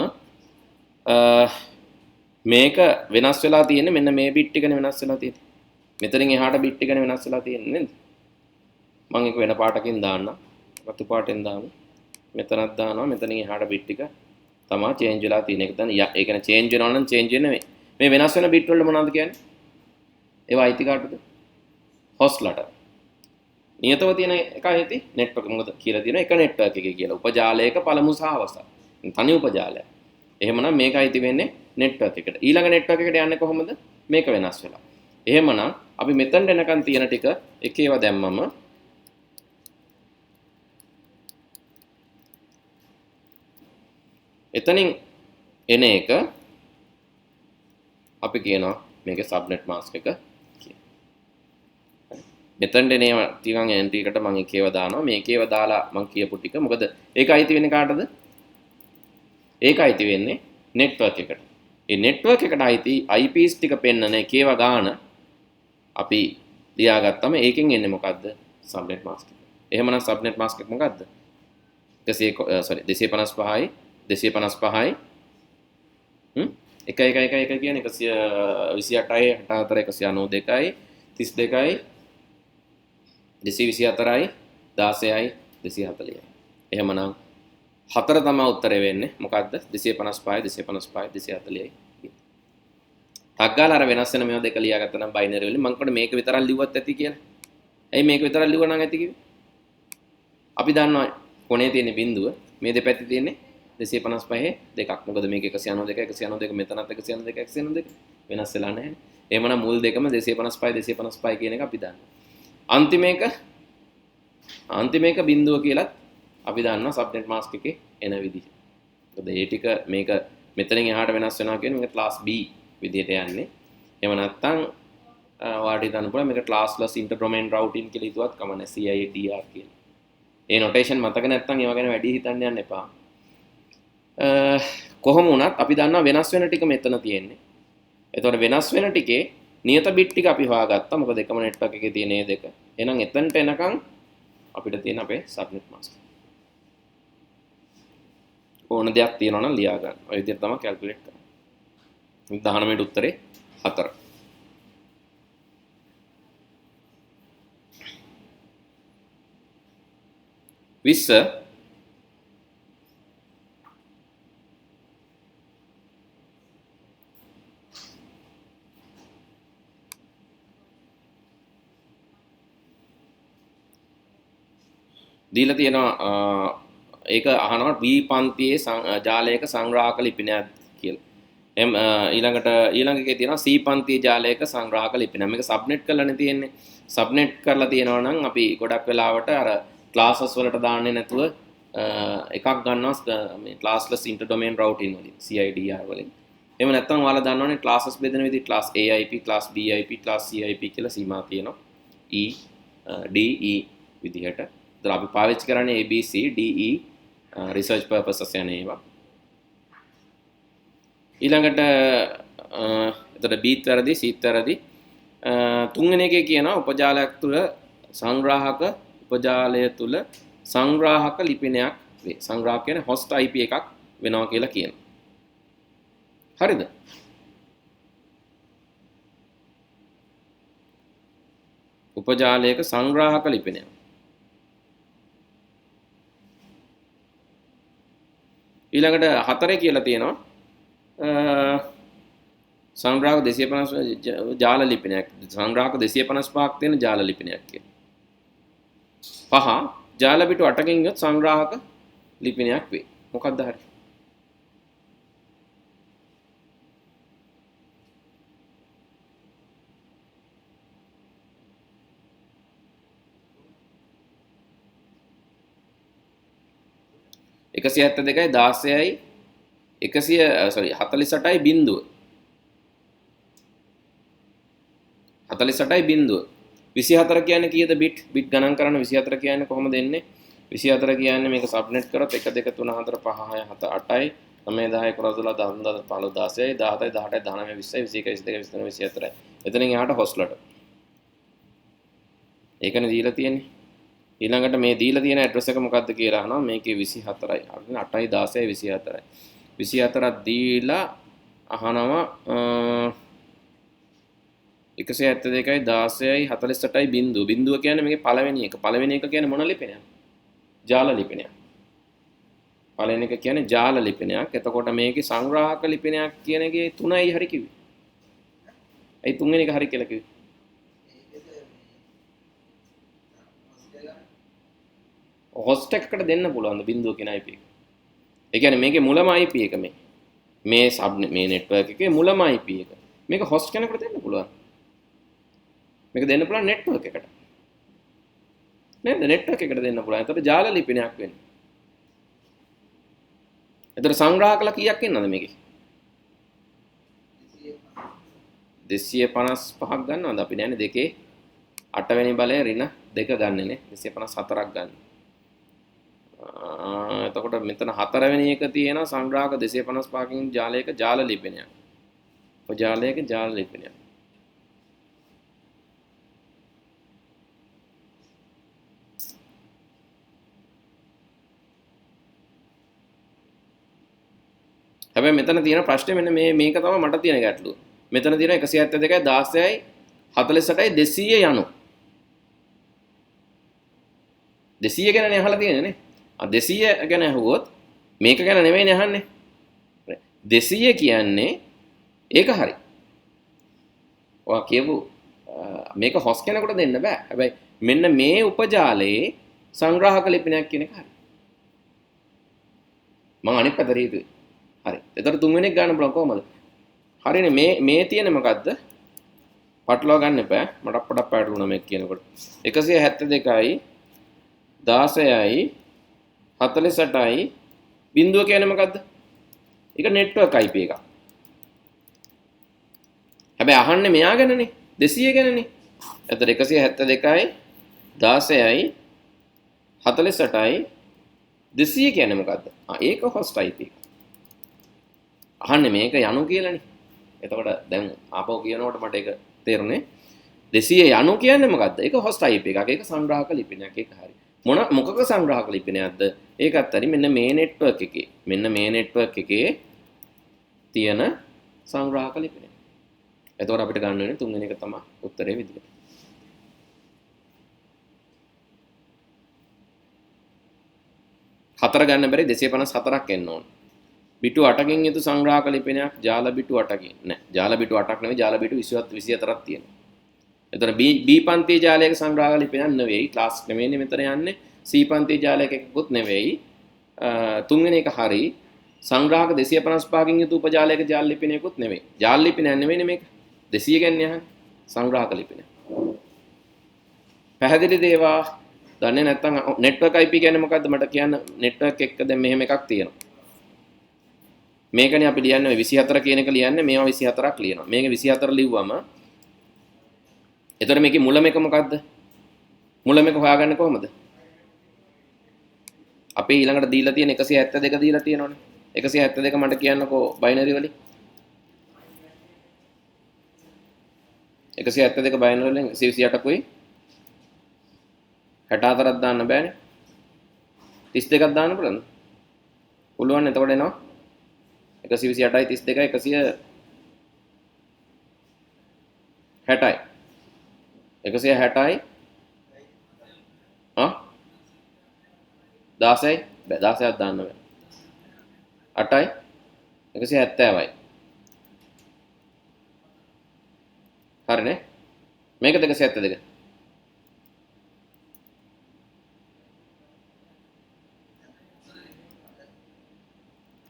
මේක වෙනස් වෙලා තියෙන්නේ මෙන්න මේ බිට් එකනේ වෙනස් වෙලා තියෙන්නේ. මෙතනින් එහාට බිට් එකනේ වෙනස් වෙලා තියෙන්නේ නේද? මම ඒක වෙන පාටකින් දාන්නම්. රතු පාටෙන් දාමු. මෙතනක් දානවා. මෙතනින් එහාට බිට් එක තමයි චේන්ජ් වෙලා තියෙන එක. දැන් ඒ කියන්නේ චේන්ජ් වෙනවා නම් චේන්ජ් වෙන්නේ නෙමෙයි. මේ වෙනස් වෙන බිට් වලට මොනවද කියන්නේ? ඒවා අයිති කාටද? හොස්ට්ලට. නියතව තියෙන එක ඇති නෙට්වර්ක් මොකද කියලා තියෙන එක නෙට්වර්ක් එකේ කියලා. උපජාලයක පළමු සහ අවසාන. තනි උපජාලයක්. එහෙමනම් මේක අයිති වෙන්නේ නෙට්වර්ක් එකට. ඊළඟ නෙට්වර්ක් එකට යන්නේ කොහොමද? මේක වෙනස් වෙලා. එහෙමනම් අපි මෙතෙන් එනකන් තියෙන ටික එක ඒවා දැම්මම එතනින් එන එක අපි කියනවා මේකේ සබ්නෙට් මාස්ක් එක කියලා. මෙතෙන්ට එනේවා ටිකන් එන්ට්‍රි එකට මම එකේව දානවා. මේකේව දාලා මම කියපු ටික මොකද ඒක අයිති වෙන්නේ කාටද? ඒක අයිති වෙන්නේ නෙට්වර්ක් එකට. ඒ නෙට්වර්ක් එකට අයිති IPs ටික පෙන්නන එකේව ගාන අපි ලියාගත්තම ඒකෙන් එන්නේ මොකද්ද? සබ්නෙට් මාස්ක් එක. එහෙමනම් සබ්නෙට් මාස්ක් එක මොකද්ද? 255යි 255යි 1 1 1 1 කියන්නේ 128යි 64යි 192යි 32යි 224යි 16යි 240යි. එහෙමනම් 4 තමයි උත්තරේ වෙන්නේ. මොකද්ද? 255යි 255යි 240යි. ටග්ගාලා අර වෙනස් වෙන මේවා දෙක ලියාගත්තා නම් බයිනරි වලින් මම කොට මේක විතරක් ලිව්වත් ඇති කියලා. ඇයි මේක විතරක් ලිව්වා නම් ඇති කිව්වේ? අපි දන්නවා කොනේ තියෙන බිඳුව මේ දෙපැත්තේ තියෙන්නේ 255 දෙකක්. මොකද මේක 192 192 මෙතනත් 192 192 වෙනස් වෙලා නැහැ. එහෙමනම් මුල් දෙකම 255 255 කියන එක අපි දන්නවා. අන්තිම එක බිඳුව කියලා අපි දන්නවා සබ්නෙට් මාස්ක් එකේ එන විදිහ. මොකද ඒ ටික මේක මෙතනින් එහාට වෙනස් වෙනවා කියන්නේ මේක ක්ලාස් B විදිහට යන්නේ. එහෙම නැත්නම් ඔයාලට හිතන්න පුළුවන් මේක ක්ලාස්ලස් ඉන්ටර් ඩොමේන් රවුටින් කියලා හිතුවත් කමන්නේ CIDR කියලා. ඒ නොටේෂන් මතක නැත්නම් ඒවා ගැන වැඩි හිතන්න යන්න එපා. කොහොම වුණත් අපි දන්නවා වෙනස් වෙන ටික මෙතන තියෙන්නේ. එතකොට වෙනස් වෙන ටිකේ නියත බිට් ටික අපි හොයාගත්තා. මොකද එකම නෙට්වර්ක් එකේ තියෙන මේ දෙක. එහෙනම් එතනට එනකන් අපිට තියෙන අපේ සබ්නෙට් මාස්ක්. ඕන දෙයක් තියෙනවා නම් ලියා ගන්න. ඔය විදිහට තමයි කැල්කියුලේට් කරන්නේ. 19 උත්තරේ 4. විස්ස දීලා තියෙනවා ඒක අහනවා B පන්තියේ ජාලයක සංග්‍රාහක ලිපිනයක් කියලා. ඊළඟ එකේ තියෙනවා C පන්තියේ ජාලයක සංග්‍රාහක ලිපිනයක්. මේක සබ්නෙට් කරලානේ තියෙන්නේ. සබ්නෙට් කරලා තියෙනවා නම් අපි ගොඩක් වෙලාවට අර ක්ලාසස් වලට දාන්නේ නැතුව එකක් ගන්නවා මේ ක්ලාස්ලස් ඉන්ටර් ඩොමේන් රවුටින් වලින් CIDR වලින්. එහෙම නැත්නම් ඔයාලා දන්නවනේ ක්ලාසස් බෙදෙන විදිහ class AIP, class BIP, class CIP කියලා සීමා තියෙනවා. E D E විදිහට. ඒතර අපි පාවිච්චි කරන්නේ ABC DE රිසර්ච් පර්පසස් යන ඒවා. ඊළඟට එතකොට Bත් වැරදි Cත් වැරදි. තුන්වෙනි එකේ කියනවා උපජාලයක් තුල සංග්‍රාහක උපජාලය තුල සංග්‍රාහක ලිපිනයක් වේ. සංග්‍රාහක කියන්නේ host IP එකක් වෙනවා කියලා කියනවා. හරිද? උපජාලයක සංග්‍රාහක ලිපිනයක්. ඊළඟට 4 කියලා තියෙනවා සංග්‍රාහක 250 ජාල ලිපිනයක්. සංග්‍රාහක 255ක් තියෙන ජාල ලිපිනයක් කියලා. 5 ජාල පිටු 8කින් යොත් සංග්‍රාහක ලිපිනයක් වේ. මොකක්ද හරි? එකසිය 72යි 16යි 48යි බිඳුව 48යි බිඳුව 24 කියන්නේ කීයද බිට් ගණන් කරන්න 24 කියන්නේ කොහොමද එන්නේ 24 කියන්නේ මේක සබ්නෙට් කරොත් 1 2 3 4 5 6 7 8යි 9 10 11 12 13 15 16යි 17යි 18යි 19 20යි 21 22 23 24යි එතනින් එහාට හොස්ලට ඒකනේ දීලා තියෙන්නේ ඊළඟට මේ දීලා තියෙන ඇඩ්‍රස් එක මොකක්ද කියලා අහනවා මේකේ 24යි 8යි 16යි 24යි 24ක් දීලා අහනවා 172යි 16යි 48යි බිඳුව කියන්නේ මේකේ පළවෙනි එක කියන්නේ මොන ලිපිනයක් ජාල ලිපිනයක් පළවෙනි එක කියන්නේ ජාල ලිපිනයක් එතකොට මේකේ සංග්‍රාහක ලිපිනයක් කියන එකේ 3යි හරි කිව්වේ ඒ තුන්වෙනි එක හරි කියලා කිව්වේ host එකකට දෙන්න පුළුවන් බිඳුව කියන IP එක. ඒ කියන්නේ මේකේ මුලම IP එක මේ සබ්නෙට් මේ නෙට්වර්ක් එකේ මුලම IP එක. මේක host කෙනෙකුට දෙන්න පුළුවන්. මේක දෙන්න පුළුවන් නෙට්වර්ක් එකට. නේද? නෙට්වර්ක් එකට දෙන්න පුළුවන්. ඒතර ජාල ලිපිනයක් වෙන්නේ. ඒතර සංග්‍රාහකලා කීයක් ඉන්නවද මේකේ? 255ක් ගන්නවද? අපි නෑනේ දෙකේ 8 වෙනි බලය ඍණ 2 ගන්නනේ. 254ක් ගන්න. එතකොට මෙතන 4 වෙනි එක තියෙනවා සංග්‍රාහක 255කින් ජාලයක ජාල ලිපිනයක්. උපජාලයක ජාල ලිපිනයක්. හැබැයි මෙතන තියෙන ප්‍රශ්නේ මෙන්න මේක තමයි මට තියෙන ගැටලුව. මෙතන තියෙන 172යි 16යි 48යි 200 යනු. 200 ගැනනේ අහලා තියෙන්නේ නේ. 200 ගැන අහුවොත් මේක ගැන නෙමෙයිනේ අහන්නේ. 200 කියන්නේ ඒක හරි. ඔයා කියපු මේක හොස් කෙනෙකුට දෙන්න බෑ. හැබැයි මෙන්න මේ උපජාලයේ සංග්‍රාහක ලිපිනයක් කියන එක හරි. මම අනිත් පැත්තට හිතුවේ. හරි. එතකොට තුන්වෙනි එක ගන්න බලන්න කොහමද? හරිනේ මේ තියෙන්නේ මොකද්ද? පටලවා ගන්න එපා. මට අපට පැටලුණා මේක කියනකොට. 172යි 16යි 48යි බිඳුව කියන්නේ මොකද්ද? ඒක නෙට්වර්ක් IP එකක්. හැබැයි අහන්නේ මෙයා ගැනනේ 200 ගැනනේ. එතකොට 172යි 16යි 48යි 200 කියන්නේ මොකද්ද? ඒක host IP එක. අහන්නේ මේක යනු කියලානේ. එතකොට දැන් ආපහු කියනකොට මට ඒක තේරුණේ? 290 කියන්නේ මොකද්ද? ඒක host IP එකක්. ඒක සංග්‍රාහක ලිපිනයක්. ඒක හරි. මොකක සංග්‍රාහක ලිපිනයක්ද? ඒකත් හරි. මෙන්න මේ network එකේ. මෙන්න මේ network එකේ තියෙන සංග්‍රාහක ලිපිනය. එතකොට අපිට ගන්න වෙන්නේ තුන්වෙනි එක තමයි උත්තරේ විදියට. හතර ගන්න බැරි 254ක් එන්න ඕන. බිටු 8කින් යුතු සංග්‍රාහක ලිපිනයක් ජාල බිටු 8කින් නෑ. ජාල බිටු 8ක් නෙවෙයි ජාල බිටු 24ක් තියෙනවා. එතකොට B පන්තියේ ජාලයක සංග්‍රාහක ලිපිනයක් නෙවෙයි. ක්ලාස් නෙවෙයි මෙතන යන්නේ. C පන්තියේ ජාලයක එකකුත් නෙවෙයි. තුන්වෙනි එක හරි. සංග්‍රාහක 255කින් යුතු උපජාලයක ජාල ලිපිනයකුත් නෙවෙයි. ජාල ලිපිනයක් නෙවෙයිනේ මේක. 200 ගන්නේ යහන්නේ. සංග්‍රාහක ලිපිනය. පැහැදිලි දේවා දන්නේ නැත්නම් network IP කියන්නේ මොකද්ද මට කියන්න. network එක දැන් මෙහෙම එකක් තියෙනවා. මේකනේ අපි ලියන්නේ 24 කියන එක ලියන්නේ මේවා 24ක් ලියනවා. මේක 24 ලිව්වම එතකොට මේකේ මුලම එක මොකද්ද? මුලම එක හොයාගන්නේ කොහොමද? අපි ඊළඟට දීලා තියෙන 172 දීලා තියෙනවනේ. 172 මට කියන්නකෝ බයිනරි වලින්. 172 බයිනරි වලින් 128කුයි 64ක් දාන්න බෑනේ. 32ක් දාන්න පුළුවන්ද? පුළුවන්. එතකොට එනවා 128යි 32යි 160යි 160යි 16යි බෑ 16ක් දාන්න බෑ 8යි 170යි හරිනේ මේක 172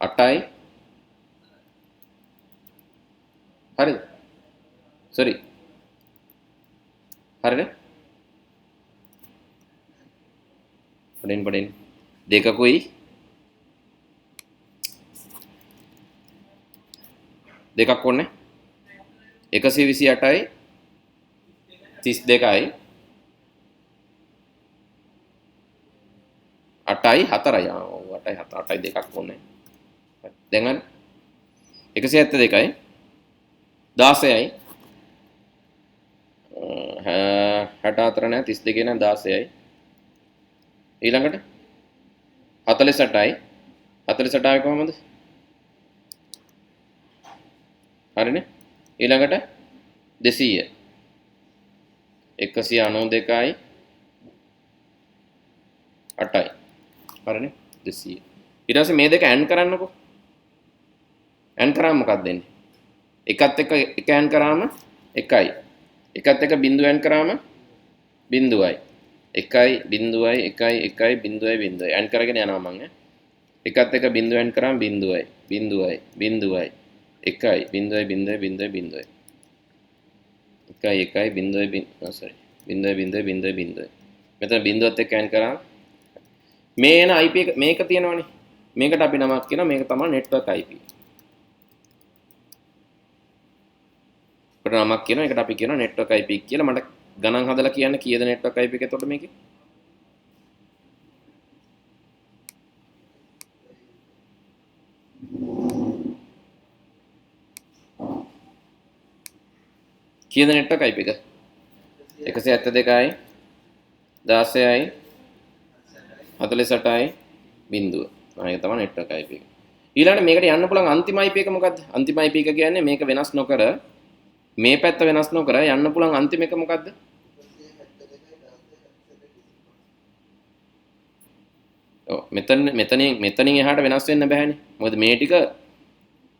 8යි හරිද sorry හරිනේ පඩෙන් දෙකකුයි දෙකක් ඕනේ 128යි 32යි 8යි 4යි 8යි 8යි දෙකක් ඕනේ දැන් හරි 172යි 16යි 64 නෑ 32 නෑ 16යි ඊළඟට 48යි 48යි කොහමද හරිනේ ඊළඟට 200 192යි 8යි හරිනේ 200 ඊට පස්සේ මේ දෙක ඇන් කරන්නකෝ ඇන් කරාම මොකක්ද දෙන්නේ එකත් එක එක ඇන් කරාම එකයි එකත් එක බිංදුව ඇන් කරාම බිංදුවයි එකයි බිංදුවයි එකයි එකයි බිංදුවයි බිංදුවයි ඇන් කරගෙන යනවා මම එකත් එක බිංදුව ඇන් කරාම බිංදුවයි බිංදුවයි බිංදුවයි එකයි බිංදුවයි බිංදුවයි බිංදුවයි බිංදුවයි එකයි එකයි බිංදුවයි sorry බිංදුවයි බිංදුවයි බිංදුවයි බිංදුවයි මෙතන බිංදුවත් එක්ක ඇන් කරාම මේ එන IP එක මේක තියෙනවනේ මේකට අපි නමක් කියනවා මේක තමයි network IP නමක් කියනවා ඒකට අපි කියනවා network IP කියලා මට ගණන් හදලා කියන්න කීයද network IP එක එතකොට මේකේ කීයද network IP එක 172යි 16යි 48යි බිංදුව ඒක තමයි network IP එක ඊළඟට මේකට යන්න පුළුවන් අන්තිම IP එක මොකද්ද අන්තිම IP එක කියන්නේ මේක වෙනස් නොකර මේ පැත්ත වෙනස් නොකර යන්න පුළුවන් අන්තිම එක මොකද්ද? ඔව් මෙතනින් එහාට වෙනස් වෙන්න බෑනේ. මොකද මේ ටික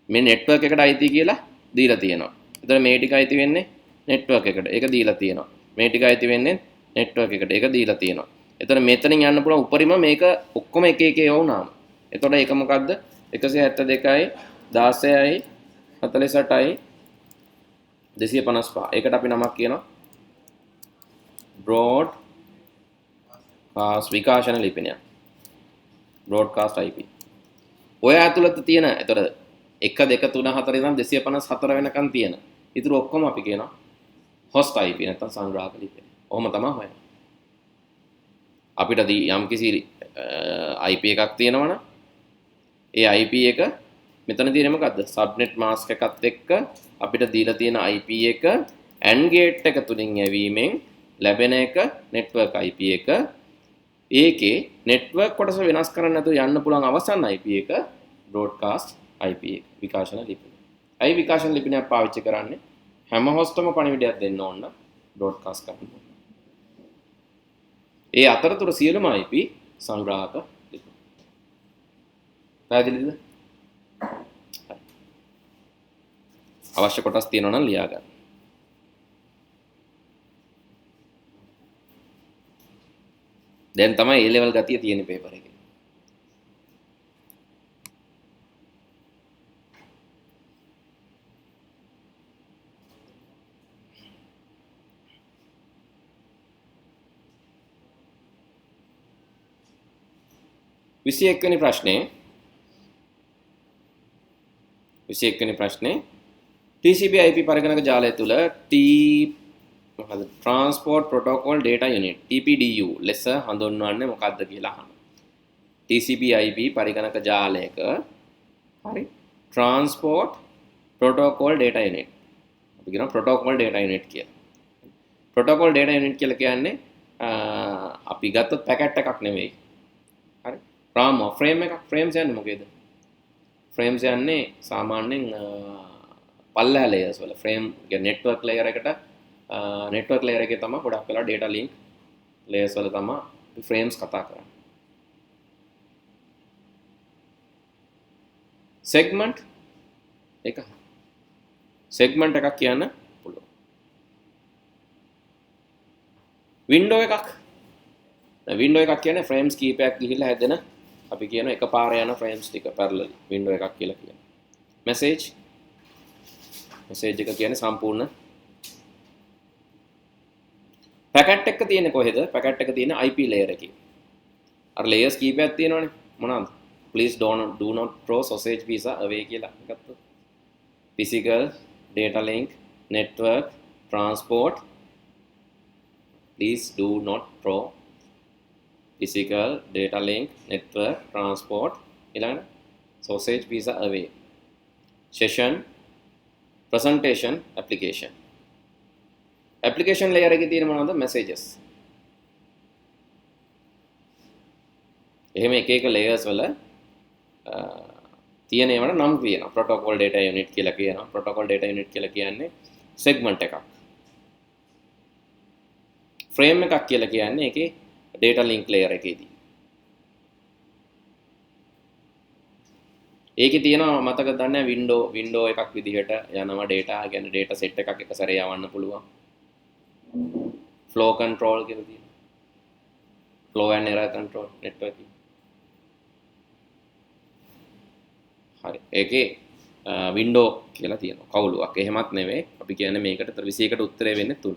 මේ network එකට අයිති කියලා දීලා තියෙනවා. එතන මේ ටික අයිති වෙන්නේ network එකට. ඒක දීලා තියෙනවා. මේ ටික අයිති වෙන්නේ network එකට. ඒක දීලා තියෙනවා. එතන මෙතනින් යන්න පුළුවන් උපරිම මේක ඔක්කොම එක එක ඒවා වුණාම. එතකොට ඒක මොකද්ද? 172යි 16යි 48යි 255 ඒකට අපි නමක් කියනවා broadcast විකාශන ලිපිනයක් broadcast IP ඔය ඇතුළත තියෙන එතකොට 1 2 3 4 ඉඳන් 254 වෙනකන් තියෙන ඉතුරු ඔක්කොම අපි කියනවා host IP නැත්නම් සංග්‍රාහක ලිපිනය. ඔහොම තමයි හොයන්නේ. අපිට යම්කිසි IP එකක් තියෙනවනම් ඒ IP එක මෙතන තියෙන්නේ මොකද්ද? subnet mask එකත් එක්ක අපිට දීලා තියෙන IP එක AND gate එක තුලින් යැවීමෙන් ලැබෙන එක network IP එක. ඒකේ network කොටස වෙනස් කරන්න නැතුව යන්න පුළුවන් අවසන් IP එක broadcast IP එක. විකාශන ලිපිනය. අයි විකාශන ලිපිනයක් පාවිච්චි කරන්නේ හැම හොස්ටම පණිවිඩයක් දෙන්න ඕන නම් broadcast කරන්න. ඒ අතරතුර සියලුම IP සංග්‍රාහක ලිපිනය. පැහැදිලිද? අවශ්‍ය කොටස් තියෙනවා නම් ලියා ගන්න. දැන් තමයි A level ගතිය තියෙන පේපර් එකේ. විසිඑක්වෙනි ප්‍රශ්නේ TCP IP පරිගණක ජාලය තුළ Transport Protocol Data Unit TPDU ලෙස හඳුන්වන්නේ මොකක්ද කියලා අහනවා. TCP IP පරිගණක ජාලයක හරි Transport Protocol Data Unit අපි කියනවා Protocol Data Unit කියලා. Protocol Data Unit කියලා කියන්නේ අපි ගත්තොත් පැකට් එකක් නෙවෙයි. හරි frame එකක්. frames යන්නේ මොකේද? frames යන්නේ සාමාන්‍යයෙන් පල්ලෑ layers වල frame network layer එකට network layer එකේ තමයි ගොඩක් වෙලා data link layers වල තමයි frames කතා කරන්නේ. segment එකක් කියන්න පුළුවන්. window එකක් කියන්නේ frames කීපයක් ගිහිල්ලා හැදෙන අපි කියන එකපාර යන frames ටික parallel window එකක් කියලා කියනවා. message එක කියන්නේ සම්පූර්ණ පැකට් එක තියෙන්නේ කොහෙද? පැකට් එක තියෙන්නේ IP layer එකේ. අර layers කීපයක් තියෙනවනේ. මොනවාද? Please do not throw sausage pizza away කියලා ගත්තොත්. Physical, data link, network, transport. Please do not throw physical, data link, network, transport. ඊළඟට sausage pizza away. Session, presentation, application. application layer එකේ තියෙන මොනවද? messages. එහෙම එක layers වල තියෙන ඒවට නම් කියනවා. protocol data unit කියලා කියනවා. protocol data unit කියලා කියන්නේ segment එකක්. frame එකක් කියලා කියන්නේ ඒකේ data link layer එකේදී. ඒකේ තියෙනවා මතක දන්නේ window එකක් විදිහට යනවා data කියන්නේ data set එකක් එක සැරේ යවන්න පුළුවන්. flow control කියලා තියෙනවා. flow and error control networking. හරි. ඒකේ window කියලා තියෙනවා. කවුලුවක්. එහෙමත් නෙවෙයි. අපි කියන්නේ මේකට 21ට උත්තරේ වෙන්නේ 3.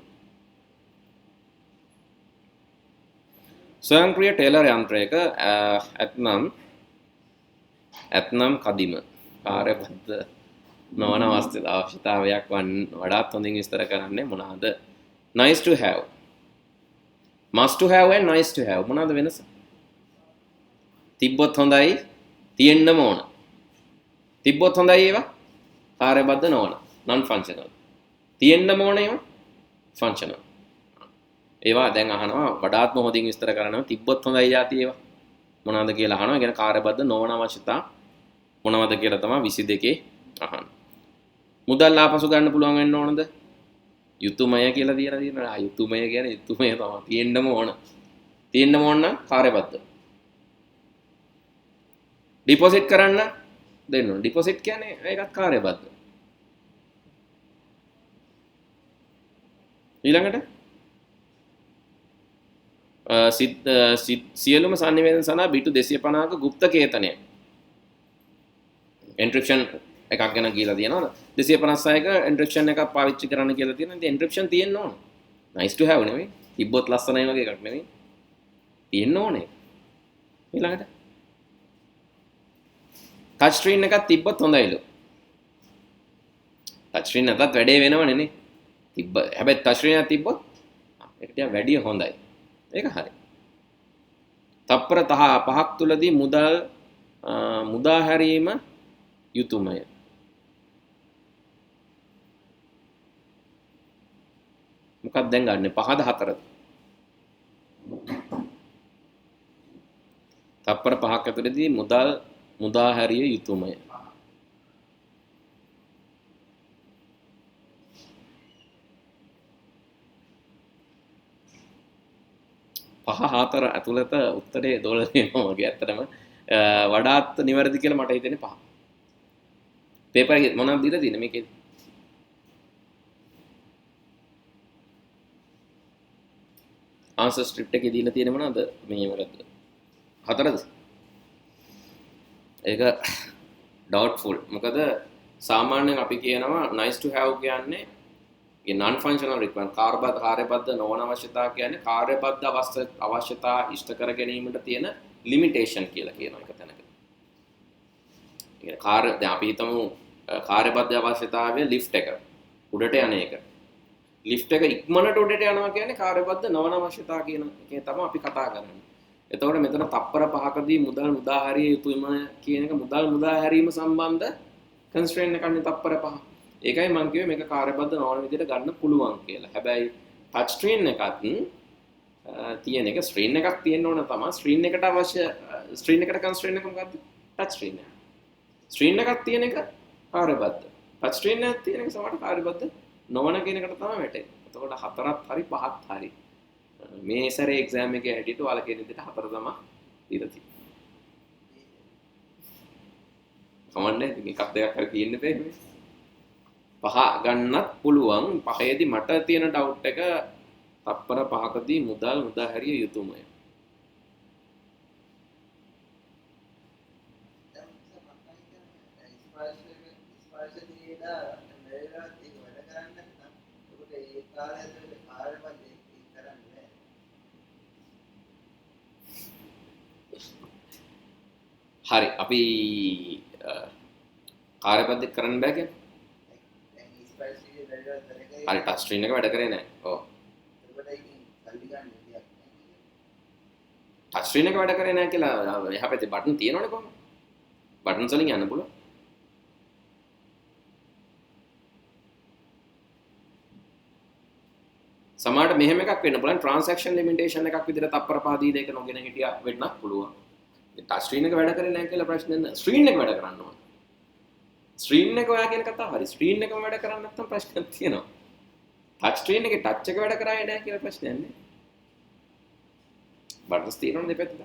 ස්වයංක්‍රීය ටේලර් යන්ත්‍රයක ඇතනම් කදිම කාර්යබද්ධ නොවන අවශ්‍යතාවයක් වඩාත් හොඳින් විස්තර කරන්නේ මොනවාද? nice to have, must to have and nice to have මොනවාද වෙනස? තිබ්බොත් හොඳයි, තියෙන්නම ඕන. තිබ්බොත් හොඳයි ඒවා කාර්යබද්ධ නොවන non functional. තියෙන්නම ඕන ඒවා functional. ඒවා දැන් අහනවා වඩාත්ම හොඳින් විස්තර කරනවා තිබ්බොත් හොඳයි යටි ඒවා මොනවද කියලා අහනවා. කියන කාර්යබද්ධ නොවන අවශ්‍යතා මොනවද කියලා තමයි 22 අහන්නේ. මුදල් ආපසු ගන්න පුළුවන් වෙන්න ඕනද? යුතුයමය කියලා තියෙනවා. යුතුයමය කියන්නේ යුතුයමය තමයි. තියෙන්නම ඕන. තියෙන්නම ඕන නම් කාර්යබද්ධ. ඩිපොසිට් කරන්න දෙන්න ඕන. ඩිපොසිට් කියන්නේ ඒකත් කාර්යබද්ධ. ඊළඟට සියලුම සංනිවේදන සඳහා බිටු 250ක ගුප්ත කේතනය එන්ක්‍රිප්ෂන් එකක් ගැන කියලා තියෙනවා. 256ක එන්ක්‍රිප්ෂන් එකක් පාවිච්චි කරන්න කියලා තියෙනවා. ඉතින් එන්ක්‍රිප්ෂන් තියෙන්න ඕන. nice to have නෙවෙයි. තිබ්බොත් ලස්සනයි වගේ එකක් නෙවෙයි. තියෙන්න ඕනේ. ඊළඟට ටච් ස්ක්‍රීන් එකක් තිබ්බොත් හොඳයිලු. ටච් ස්ක්‍රීන් නැතත් වැඩේ වෙනවනේ නේ. හැබැයි ටච් ස්ක්‍රීන් එකක් තිබ්බොත් ඒක ටිකක් වැඩි හොඳයි. ඒක හරි. තප්පර 5ක් තුලදී මුදා හැරීම යුතුයමය. මොකක්ද දැන් ගන්න 5ද 4ද? තප්පර 5ක් ඇතුළතදී මුදා හැරිය යුතුයමය. 5 4 ඇතුළත උත්තරේ දොළ දෙනවා වගේ ඇත්තටම වඩාත් නිවැරදි කියලා මට හිතෙන්නේ 5. පේපර් එකේ මොනවද දීලා තියෙන්නේ මේකේ? ආන්සර් ස්ක්‍රිප්ට් එකේ දීලා තියෙන්නේ මොනවද? මේ මොකද්ද? 4ද? ඒක doubtful. මොකද සාමාන්‍යයෙන් අපි කියනවා nice to have කියන්නේ ඒ non functional requirement කාර්යබද්ධ නොවන අවශ්‍යතා කියන්නේ කාර්යබද්ධ අවශ්‍යතා ඉෂ්ට කර ගැනීමට තියෙන limitation කියලා කියන එක තැනක. ඒ දැන් අපි හිතමු කාර්යබද්ධ අවශ්‍යතාවය lift එක උඩට යන එක. lift එක ඉක්මනට උඩට යනවා කියන්නේ කාර්යබද්ධ නොවන අවශ්‍යතා කියන එකේ තමයි අපි කතා කරන්නේ. එතකොට මෙතන තප්පර 5කදී මුදා හැරිය යුතුයම කියන එක මුදා හැරීම සම්බන්ධ constraint එකක් නේ තප්පර 5. ඒකයි මම කිව්වේ මේක කාර්යබද්ධ නොවන විදිහට ගන්න පුළුවන් කියලා. හැබැයි touch screen එකත් තියෙන එක screen එකක් තියෙන්න ඕන තමයි. screen එකට අවශ්‍ය screen එකට constraint එක මොකද්ද? touch screen එක. screen එකක් තියෙන එක කාර්යබද්ධ. touch screen එකක් තියෙන එක සමහරට කාර්යබද්ධ නොවන කියන එකට තමයි වැටෙන්නේ. එතකොට 4ත් හරි 5ත් හරි. මේ සැරේ එක්සෑම් එකේ හැටියට ඔයාලා කියන විදිහට 4 තමයි දීලා තියෙන්නේ. කමන්නේ එකක් දෙකක් හරි කියන්න බෑ. 5 ගන්නත් පුළුවන්. 5ේදී මට තියෙන ඩවුට් එක තප්පර 5කදී මුදා හැරිය යුතුයමයි. හරි අපි කාර්යබද්ධ කරන්න බෑ කියන්නේ. හරි ටච් ස්ක්‍රීන් එක වැඩ කරේ නැහැ. ඔව්. ටච් ස්ක්‍රීන් එක වැඩ කරේ නැහැ කියලා එහා පැත්තේ බටන් තියෙනවනේ කොහොමද? බටන්ස් වලින් යන්න පුළුවන්. සමහරට මෙහෙම එකක් වෙන්න පුළුවන් ට්‍රාන්සැක්ෂන් ලිමිටේෂන් එකක් විදිහට තප්පර පාදී දෙක නොගෙන හිටියා වෙන්නත් පුළුවන්. ටච් ස්ක්‍රීන් එක වැඩ කරේ නැහැ කියලා ප්‍රශ්නේ නැහැ. ස්ක්‍රීන් එක වැඩ කරන්න ඕන. ස්ක්‍රීන් එක ඔයා කියන කතාව හරි. ස්ක්‍රීන් එකම වැඩ කරන්නේ නැත්නම් ප්‍රශ්නයක් තියෙනවා. ටච් ස්ක්‍රීන් එකේ ටච් එක වැඩ කරන්නේ නැහැ කියලා ප්‍රශ්නයක් නෑ. බටන්ස් තියෙනවනේ දෙපැත්තට.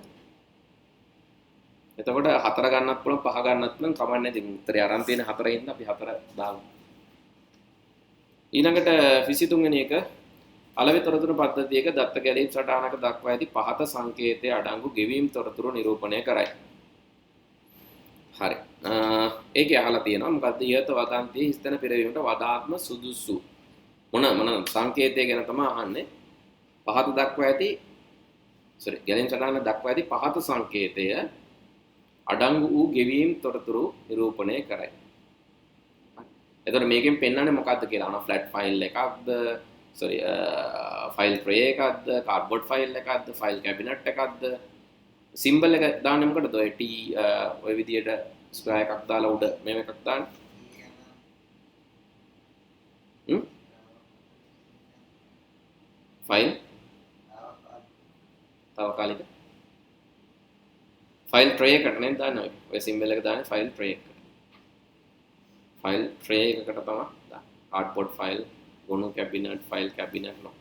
එතකොට 4 ගන්නත් පුළුවන් 5 ගන්නත් නම් කමන්නේ. ඉතින් උත්තරේ අරන් තියෙන 4 ඉඳන් අපි 4 දාමු. ඊළඟට 23 වෙනි එක අලෙවි තොරතුරු පද්ධතියක දත්ත ගැලීම් සටහනක දක්වා ඇති පහත සංකේතයේ අඩංගු ගෙවීම් තොරතුරු නිරූපණය කරයි. හරි. ඒකේ අහලා තියෙනවා මොකද්ද ඊයත වදන්තියේ හිස්තන පෙරවීමට වඩාත්ම සුදුසු මොන සංකේතය ගැන තමයි අහන්නේ. පහත දක්වා ඇති ගැලීම් සටහන දක්වා ඇති පහත සංකේතය අඩංගු වූ ගෙවීම් තොරතුරු නිරූපණය කරයි. එතකොට මේකෙන් පෙන්වන්නේ මොකද්ද කියලා. ෆ්ලැට් ෆයිල් එකක්ද ෆයිල් ට්‍රේ එකක්ද කාඩ්බෝඩ් ෆයිල් එකක්ද ෆයිල් කැබිනට් එකක්ද සිම්බල් එක දාන්නේ මොකටද ඔය T ඔය විදියට ස්ක්වයර් එකක් දාලා උඩ මේව එකක් දාන්න ෆයිල් තාවකාලික ෆයිල් ට්‍රේ එකට නේ දාන්නේ ඔය සිම්බල් එක දාන්නේ ෆයිල් ට්‍රේ එකට තමයි කාඩ්බෝඩ් ෆයිල් ගොනු කැබිනට් ෆයිල් කැබිනට් නෝ.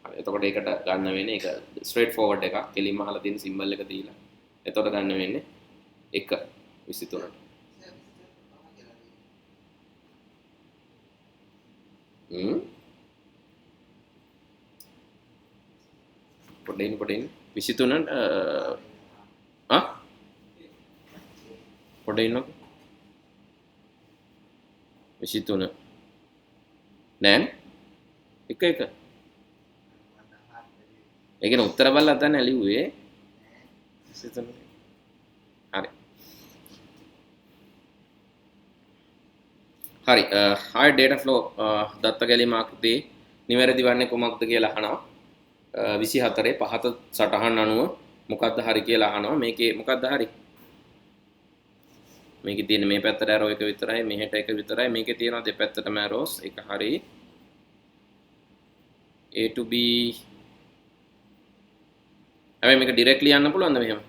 හරි එතකොට ඒකට ගන්න වෙන්නේ ඒක ස්ට්‍රේට් ෆෝවර්ඩ් එකක් කෙලින්ම අහලා තියෙන සිම්බල් එක දීලා. එතකොට ගන්න වෙන්නේ 1 23ට. පොඩ්ඩින් 23ට පොඩ්ඩින් 23 නෑන් එක ඒ කියන්නේ උත්තර බලලා තමයි ලිව්වේ. හරි හරි හයි ඩේටා ෆ්ලෝ දත්ත ගැලීම ආකෘතියේ නිවැරදි වන්නේ කොමක්ද කියලා අහනවා. 24 පහත සටහන් අනුව මොකක්ද හරි කියලා අහනවා. මේකේ මොකක්ද හරි? මේකේ තියෙන මේ පැත්තට ඇරෝ එක විතරයි මෙහෙට එක විතරයි මේකේ තියෙනවා දෙපැත්තටම ඇරෝස් එක හරි A to B හැබැයි මේක ඩිරෙක්ට්ලි යන්න පුළුවන්ද මෙහෙම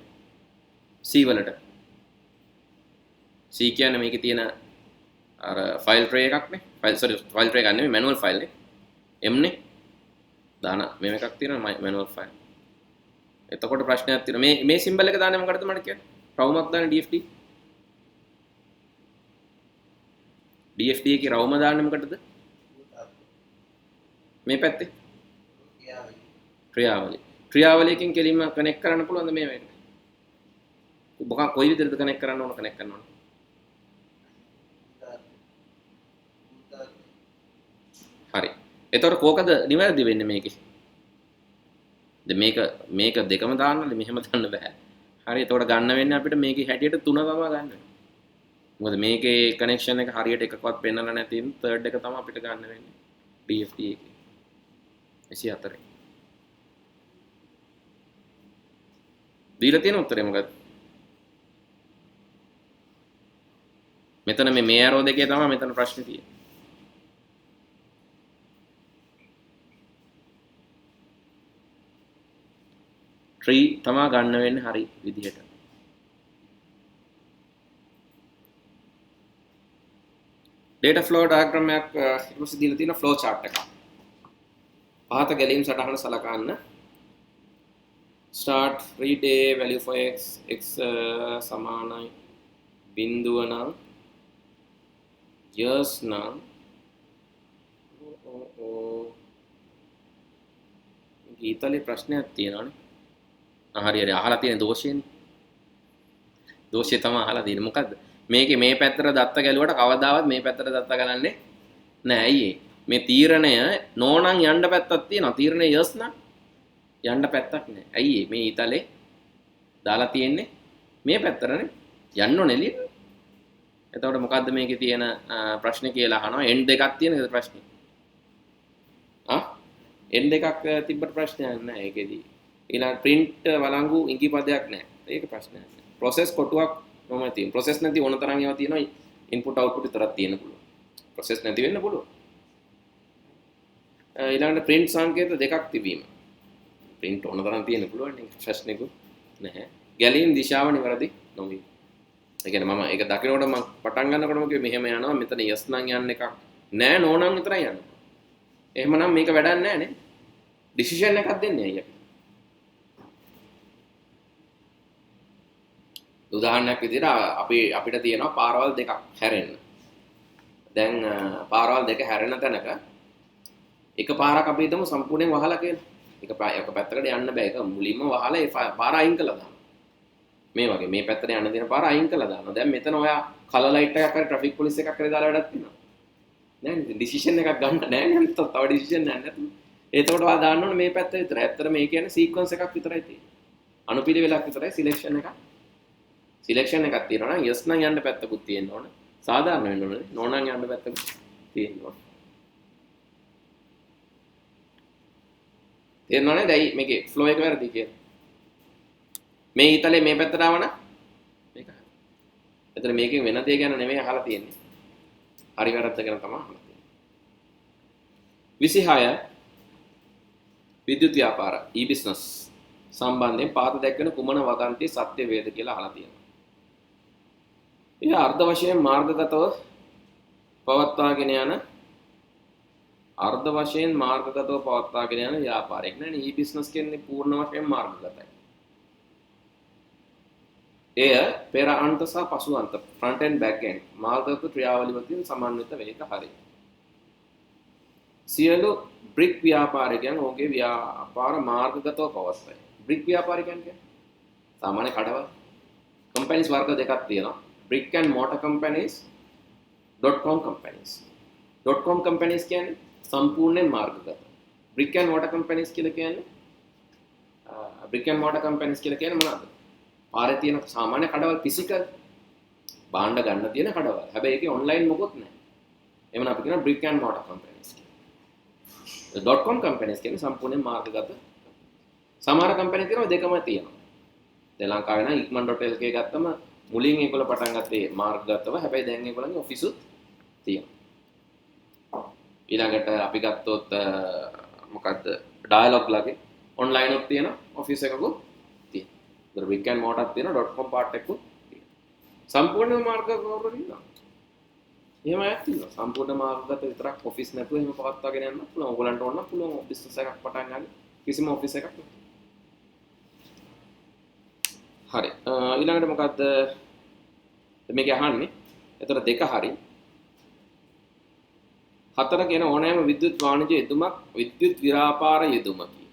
C වලට C කියන්නේ මේකේ තියෙන අර ෆයිල් ට්‍රේ එකක් නේ ෆයිල් ට්‍රේ එකක් නෙමෙයි මැනුවල් ෆයිල් එක M නේ දාන මෙහෙම එකක් තියෙනවා මැනුවල් ෆයිල් එතකොට ප්‍රශ්නයක් තියෙනවා මේ සිම්බල් එක දාන්නේ මොකටද මට කියන්නේ රවුමක් දාන්නේ DFD එකේ රවුම දාන්නේ මොකටද මේ පැත්තේ ක්‍රියාවලියකින් කෙලින්ම කනෙක්ට් කරන්න පුළුවන්ද මේ වෙන්නේ මොකක් කොයි විදිහටද කනෙක්ට් කරන්න ඕන කනෙක්ට් කරන්න ඕන හරි එතකොට කෝකද නිවැරදි වෙන්නේ මේකේ මේක දෙකම දාන්නද මෙහෙම දාන්න බෑ හරි එතකොට ගන්න වෙන්නේ අපිට මේකේ හැටියට 3 තමයි ගන්න වෙන්නේ මොකද මේකේ කනෙක්ෂන් එක හරියට එකක්වත් පෙන්නලා නැති ඉතින් තර්ඩ් එක තමයි අපිට ගන්න වෙන්නේ DFD එකේ 24 දීලා තියෙන උත්තරේ මොකක්ද මෙතන මේ ඇරෝ දෙකේ තමයි මෙතන ප්‍රශ්නේ තියෙන්නේ tree තමයි ගන්න වෙන්නේ හරි විදිහට data flow diagram එකක් ඊට පස්සේ දීලා තියෙන flow chart එකක් පහත ගැලීම් සටහන සලකන්න start read a value for x සමානයි බිඳුව නම් years නම් ගීතලේ ප්‍රශ්නයක් තියෙනවානේ හරි අහලා තියෙන දෝෂය තමයි අහලා තියෙන්නේ මොකද්ද මේකේ මේ පැත්තට දත්ත ගැලුවට කවදාවත් මේ පැත්තට දත්ත ගලන්නේ නෑ අයියේ මේ තීරණය නෝනම් යන්න පැත්තක් තියෙනවා තීරණය යස් නම් යන්න පැත්තක් නෑ අයියේ මේ ඊතලේ දාලා තියෙන්නේ මේ පැත්තටනේ යන්න ඕනේ එළියට එතකොට මොකද්ද මේකේ තියෙන ප්‍රශ්නේ කියලා අහනවා end දෙකක් තියෙන නේද ප්‍රශ්නේ end දෙකක් තිබ්බට ප්‍රශ්නයක් නෑ ඒකෙදී ඊළඟ print වළංගු ඉඟි පදයක් නෑ ඒක ප්‍රශ්නයක් නෑ process කොටුවක් මොනවද තියෙන්නේ process නැති ඕන තරම් ඒවා තියෙනවා input output විතරක් තියෙන්න පුළුවන් process නැති වෙන්න පුළුවන් ඊළඟට print සංකේත දෙකක් තිබීම print ඕන තරම් තියෙන්න පුළුවන් නේ ප්‍රශ්නෙකුත් නැහැ ගැලීම් දිශාව නිවැරදි නොවේ ඒ කියන්නේ මම ඒක දකිනකොට මම පටන් ගන්නකොටම කිව්වේ මෙහෙම යනවා මෙතන yes නම් යන්න එකක් නෑ no නම් විතරයි යන්නේ එහෙමනම් මේක වැඩක් නෑ නේ decision එකක් දෙන්නේ අයියා උදාහරණයක් විදිහට අපිට තියෙනවා පාරවල් දෙකක් හැරෙන්න. දැන් පාරවල් දෙක හැරෙන තැනක එක පාරක් අපි හිතමු සම්පූර්ණයෙන් වහලා කියලා. එක පැත්තකට යන්න බෑ. ඒක මුලින්ම වහලා ඒ පාර අයින් කළා දානවා. මේ වගේ මේ පැත්තට යන්න දෙන පාර අයින් කළා දානවා. දැන් මෙතන ඔයා කලර් ලයිට් එකක් හරි ට්‍රැෆික් පොලිස් එකක් හරි දාලා වැඩක් තියෙනවා. නෑ නේද? ඩිසිෂන් එකක් ගන්න නෑ නේද? තව ඩිසිෂන් නෑ නේද? ඒතකොට ඔයා දාන්න ඕනේ මේ පැත්ත විතරයි. ඇත්තට මේ කියන්නේ සීක්වන්ස් එකක් විතරයි තියෙන්නේ. අනුපිළිවෙලක් විතරයි සිලෙක්ෂන් එකක්. සිලෙක්ෂන් එකක් තියෙනවා නම් yes නම් යන්න පැත්තකුත් තියෙන්න ඕන. සාධාරණ වෙන්න ඕනේ. no නම් යන්න පැත්තකුත් තියෙන්න ඕන. තේරෙනවනේ දැයි මේකේ ෆ්ලෝ එක වැරදි කියලා. මේ ඊතලේ මේ පැත්තට ආවනම් මේක හරි. එතන මේකෙන් වෙන දේ ගැන නෙමෙයි අහලා තියෙන්නේ. හරි වැරද්ද ගැන තමයි අහලා තියෙන්නේ. 26 විද්‍යුත් ව්‍යාපාර e-business සම්බන්ධයෙන් පාත දැක්වෙන කුමන වගන්තිය සත්‍ය වේද කියලා අහලා තියෙනවා. ඒ අර්ධ වශයෙන් මාර්ගගතව පවත්වාගෙන යන ව්‍යාපාරයක් නෑනේ e-business කියන්නේ පූර්ණ වශයෙන් මාර්ගගතයි. එය පෙර අන්ත සහ පසු අන්ත front and back end මාර්ගගත ක්‍රියාවලිය වලින් සමන්විත වේ එක හරියි. සියලු බ්‍රික් ව්‍යාපාරිකයන් ඔහුගේ ව්‍යාපාර මාර්ගගතව පවත්වයි. බ්‍රික් ව්‍යාපාරිකයන් සාමාන්‍ය කඩවල් කම්පැනිස් වර්ග දෙකක් තියෙනවා. brick and mortar companies .com companies. .com companies කියන්නේ සම්පූර්ණයෙන් මාර්ගගත. brick and mortar companies කියලා කියන්නේ brick and mortar companies කියලා කියන්නේ මොනවද? පාරේ තියෙන සාමාන්‍ය කඩවල් ෆිසිකල් භාණ්ඩ ගන්න තියෙන කඩවල්. හැබැයි ඒකේ ඔන්ලයින් මොකොත් නැහැ. එමන අපි කියන brick and mortar companies කියලා. .com companies කියන්නේ සම්පූර්ණයෙන් මාර්ගගත. සමහර කම්පැනි තියෙනවා දෙකම තියෙනවා. දැන් ලංකාවේ නම් ikman.lk ගත්තම මුලින් ඒගොල්ලෝ පටන් ගත්තේ මාර්ගගතව. හැබැයි දැන් ඒගොල්ලන්ගේ ඔෆිසුත් තියෙනවා. ඊළඟට අපි ගත්තොත් මොකද්ද ඩයලොග් ලගේ ඔන්ලයින් එකක් තියෙනවා ඔෆිස් එකකුත් තියෙනවා brick and mortar තියෙනවා .com part එකකුත් තියෙනවා සම්පූර්ණ මාර්ග කවුරුද ඉන්නවා එහෙම අයත් ඉන්නවා සම්පූර්ණ මාර්ගගත විතරක් ඔෆිස් නැතුව එහෙම පවත්වාගෙන යන්න පුළුවන් ඕගලන්ට ඕන පුළුවන් බිස්නස් එකක් පටන් ගන්න කිසිම ඔෆිස් එකක් නැහැ හරි ඊළඟට මොකද්ද මේක අහන්නේ එතකොට දෙක හරි හතර කියන ඕනෑම විද්‍යුත් වාණිජ යෙදුමක් විද්‍යුත් ව්‍යාපාර යෙදුමකි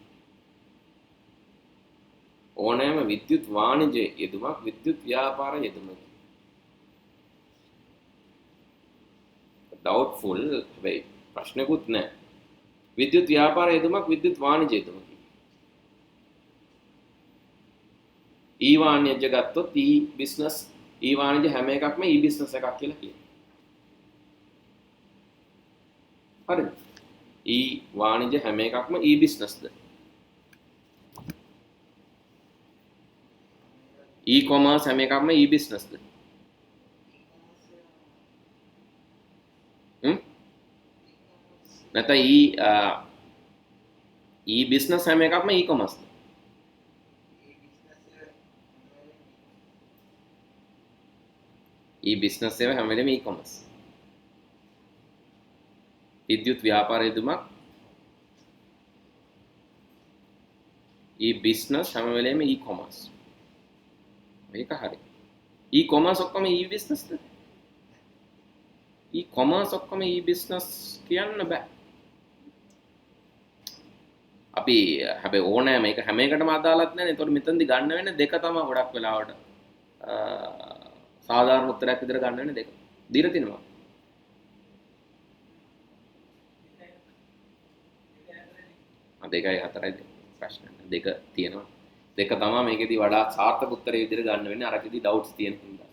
ඕනෑම විද්‍යුත් වාණිජ යෙදුමක් විද්‍යුත් ව්‍යාපාර යෙදුමකි doubtful වෙයි ප්‍රශ්නකුත් නැහැ විද්‍යුත් ව්‍යාපාර යෙදුමක් විද්‍යුත් වාණිජ යෙදුමකි ඊ වාණිජ ගත්තොත් ඊ බිස්නස් ඊ වාණිජ හැම එකක්ම ඊ බිස්නස් එකක් කියලා කියනවා හරිද ඊ වාණිජ හැම එකක්ම ඊ බිස්නස්ද ඊ කොමර්ස් හැම එකක්ම ඊ බිස්නස්ද නැත්නම් ඊ බිස්නස් හැම එකක්ම ඊ කොමර්ස්ද ඊ බිස්නස් ඒවා හැම වෙලේම ඊ කොමර්ස් විද්‍යුත් ව්‍යාපාර යෙදුමක් ඊ බිස්නස් හැම වෙලේම ඊ කොමර්ස් මේක හරි ඊ කොමර්ස් ඔක්කොම ඊ බිස්නස්ද ඊ කොමර්ස් ඔක්කොම ඊ බිස්නස් කියන්න බෑ අපි හැබැයි ඕනෑ මේක හැම එකටම අදාළත් නැහැ ඒතකොට මෙතනදි ගන්න වෙන්නේ දෙක තමයි ගොඩක් වෙලාවට සාධාරණ උත්තරයක් විදිහට ගන්න වෙන්නේ දෙක දීලා තිනවා දෙකයි හතරයි ප්‍රශ්න දෙක තියෙනවා දෙක තමයි මේකෙදි වඩා සාර්ථක උත්තරේ විදිහට ගන්න වෙන්නේ අරකෙදි ඩවුට්ස් තියෙන හින්දා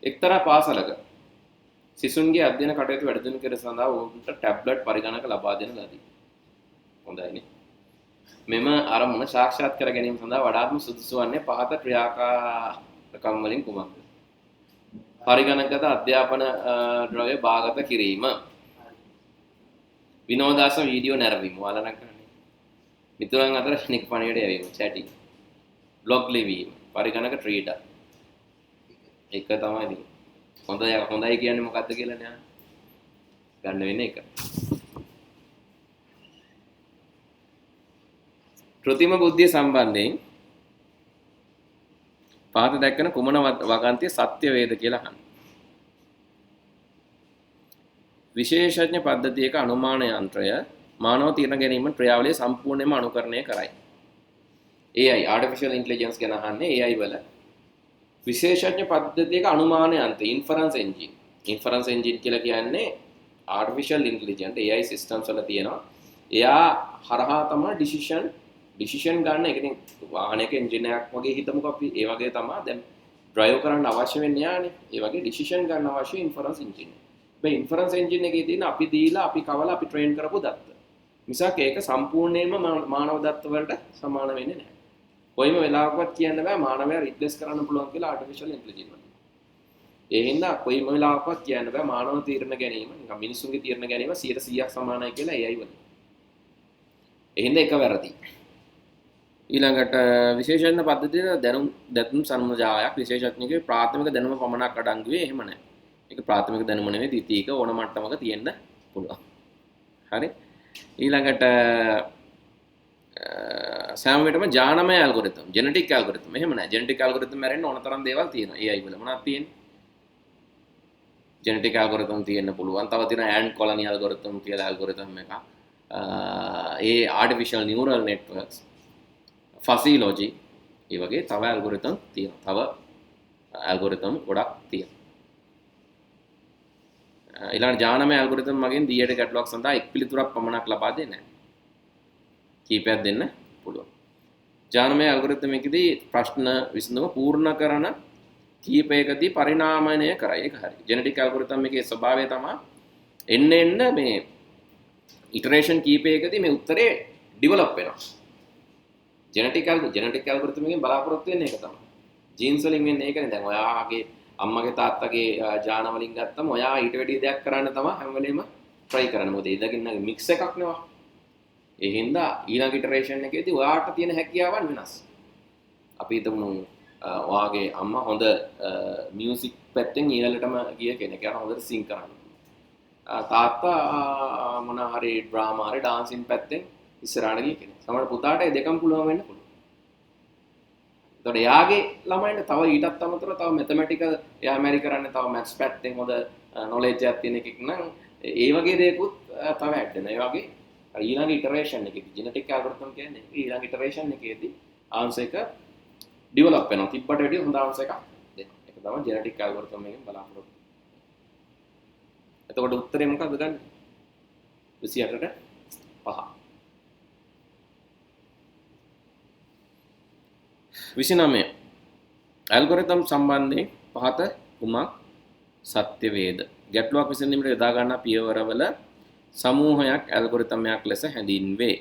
එක්තරා පාසලක සිසුන්ගේ අධ්‍යයන කටයුතු වැඩිදියුණු කර සඳහා ඔවුන්ට ටැබ්ලට් පරිගණක ලබා දෙන ලදී හොඳයිනේ මෙම අරමුණ සාක්ෂාත් කර ගැනීම සඳහා වඩාත්ම සුදුසු වන්නේ පහත ක්‍රියාකාරකම් වලින් කුමක්ද පරිගණකගත අධ්‍යාපන ද්‍රව්‍ය භාගත කිරීම විනෝදාස වීඩියෝ නැරඹීම වලන කරන්නේ මිතුරන් අතර ස්නික් පණිවිඩ යැවීම චැටිං බ්ලොග් ලිවීම පරිගණක ට්‍රීටර් එක තමයි ඉතින් හොඳයි කියන්නේ මොකද්ද කියලා නෑ ගන්න වෙන්නේ එක කෘතිම බුද්ධිය සම්බන්ධයෙන් පහත දැක්කන කුමන වගන්තිය සත්‍ය වේද කියලා අහන්න. විශේෂඥ පද්ධතියක අනුමාන යන්ත්‍රය මානව තීරණ ගැනීම ක්‍රියාවලිය සම්පූර්ණයෙන්ම අනුකරණය කරයි. AI artificial intelligence ගැන අහන්නේ AI වල විශේෂඥ පද්ධතියක අනුමාන යන්ත්‍රය inference engine. inference engine කියලා කියන්නේ artificial intelligence AI systems වල තියෙනවා. එයා හරහා තමයි decision ගන්න එක ඉතින් වාහනයක එන්ජින් එකක් වගේ හිතමුකෝ අපි ඒ වගේ තමයි දැන් ඩ්‍රයිව් කරන්න අවශ්‍ය වෙන්නේ යානේ ඒ වගේ decision ගන්න අවශ්‍ය ඉන්ෆරන්ස් එන්ජින් එක. මේ ඉන්ෆරන්ස් එන්ජින් එකේ තියෙන අපි දීලා අපි කවලා අපි ට්‍රේන් කරපු දත්ත. මිසක් ඒක සම්පූර්ණයෙන්ම මානව දත්ත වලට සමාන වෙන්නේ නැහැ. කොයිම වෙලාවකවත් කියන්න බෑ මානවයා රිප්ලේස් කරන්න පුළුවන් කියලා ආටිෆිෂල් ඉන්ටෙලිජන්ස් වලින්. ඒ හින්දා කොයිම වෙලාවකවත් කියන්න බෑ මානව තීරණ ගැනීම නිකන් මිනිසුන්ගේ තීරණ ගැනීම 100%ක් සමානයි කියලා AI වලින්. ඒ හින්දා එක වැරදි. ඊළඟට විශේෂඥ පද්ධතිය දැනුම් සම්මුදායක් විශේෂඥයෙකුගේ ප්‍රාථමික දැනුම පමණක් අඩංගු වේ එහෙම නැහැ. ඒක ප්‍රාථමික දැනුම නෙවෙයි ද්විතීයික ඕන මට්ටමක තියෙන්න පුළුවන්. හරි. ඊළඟට සෑම විටම ජානමය ඇල්ගොරිතම් ජෙනටික් ඇල්ගොරිතම් එහෙම නැහැ. ජෙනටික් ඇල්ගොරිතම් මැරෙන්න ඕන තරම් දේවල් තියෙනවා. AI වල මොනවද තියෙන්නේ? ජෙනටික් ඇල්ගොරිතම් තියෙන්න පුළුවන්. තව තියෙනවා ඇන්ඩ් කොලනි ඇල්ගොරිතම් කියලා ඇල්ගොරිතම් එකක්. ඒ ආටිෆිෂල් නියුරල් නෙට්වර්ක්ස් ෆසිලොජි ඒ වගේ තව ඇල්ගොරිතම් තියෙනවා. තව ඇල්ගොරිතම් ගොඩක් තියෙනවා. ඊළඟ ජානමය ඇල්ගොරිතම් මගින් දියට ගැටලුවක් සඳහා එක් පිළිතුරක් පමණක් ලබා දෙන්නේ නැහැ. කීපයක් දෙන්න පුළුවන්. ජානමය ඇල්ගොරිතම් එකේදී ප්‍රශ්න විසඳුම පූර්ණ කරන කීපයකදී පරිණාමණය කරයි. ඒක හරි. ජෙනටික් ඇල්ගොරිතම් එකේ ස්වභාවය තමයි එන්න මේ ඉටරේෂන් කීපයකදී මේ උත්තරේ ඩිවෙලොප් වෙනවා. ජෙනටික් ඇල්ගොරිතම් එකෙන් බලාපොරොත්තු වෙන්නේ ඒක තමයි. ජීන්ස් වලින් වෙන්නේ ඒකනේ. දැන් ඔයාගේ අම්මගේ තාත්තගේ ජාන වලින් ගත්තම ඔයා ඊට වැඩි දෙයක් කරන්න තමයි හැම වෙලෙම try කරන්න. මොකද ඒ දෙකින් mix එකක් නෙවා. ඒ හින්දා ඊළඟ ඉටරේෂන් එකේදී ඔයාට තියෙන හැකියාවන් වෙනස්. අපි හිතමු ඔයාගේ අම්මා හොඳ මියුසික් පැත්තෙන් ඉහළටම ගිය කෙනෙක්. යන හොඳට සිං කරන්න. තාත්තා මොන හරි ඩ්‍රාමා හරි ඩාන්සින් පැත්තෙන් ඉස්සරහට ගිය කෙනෙක්. සමහර පුතාට ඒ දෙකම පුළුවන් වෙන්න පුළුවන්. එතකොට එයාගේ ළමයින්ට තව ඊටත් අමතරව තව මැතමැටිකල් එයා මැරි කරන්නේ තව මැත්ස් පැත්තෙන් හොඳ නොලෙජ් එකක් තියෙන එකෙක් නම් ඒ වගේ දේකුත් තව ඇඩ් වෙනවා. ඒ වගේ ඊළඟ ඉටරේෂන් එකේදී ජෙනටික් ඇල්ගොරිතම් කියන්නේ ඊළඟ ඉටරේෂන් එකේදී ආන්සර් එක ඩෙවලොප් වෙනවා. තිබ්බට වැඩිය හොඳ ආන්සර් එකක් දෙනවා. ඒක තමයි ජෙනටික් ඇල්ගොරිතම් එකෙන් බලාපොරොත්තු. එතකොට උත්තරේ මොකක්ද ගන්න? 28ට 5. 29. ඇල්ගොරිතම් සම්බන්ධයෙන් පහත කුමක් සත්‍ය වේද? ගැටලුවක් විසඳීමට යොදා ගන්නා පියවරවල සමූහයක් ඇල්ගොරිතමයක් ලෙස හැඳින්වේ.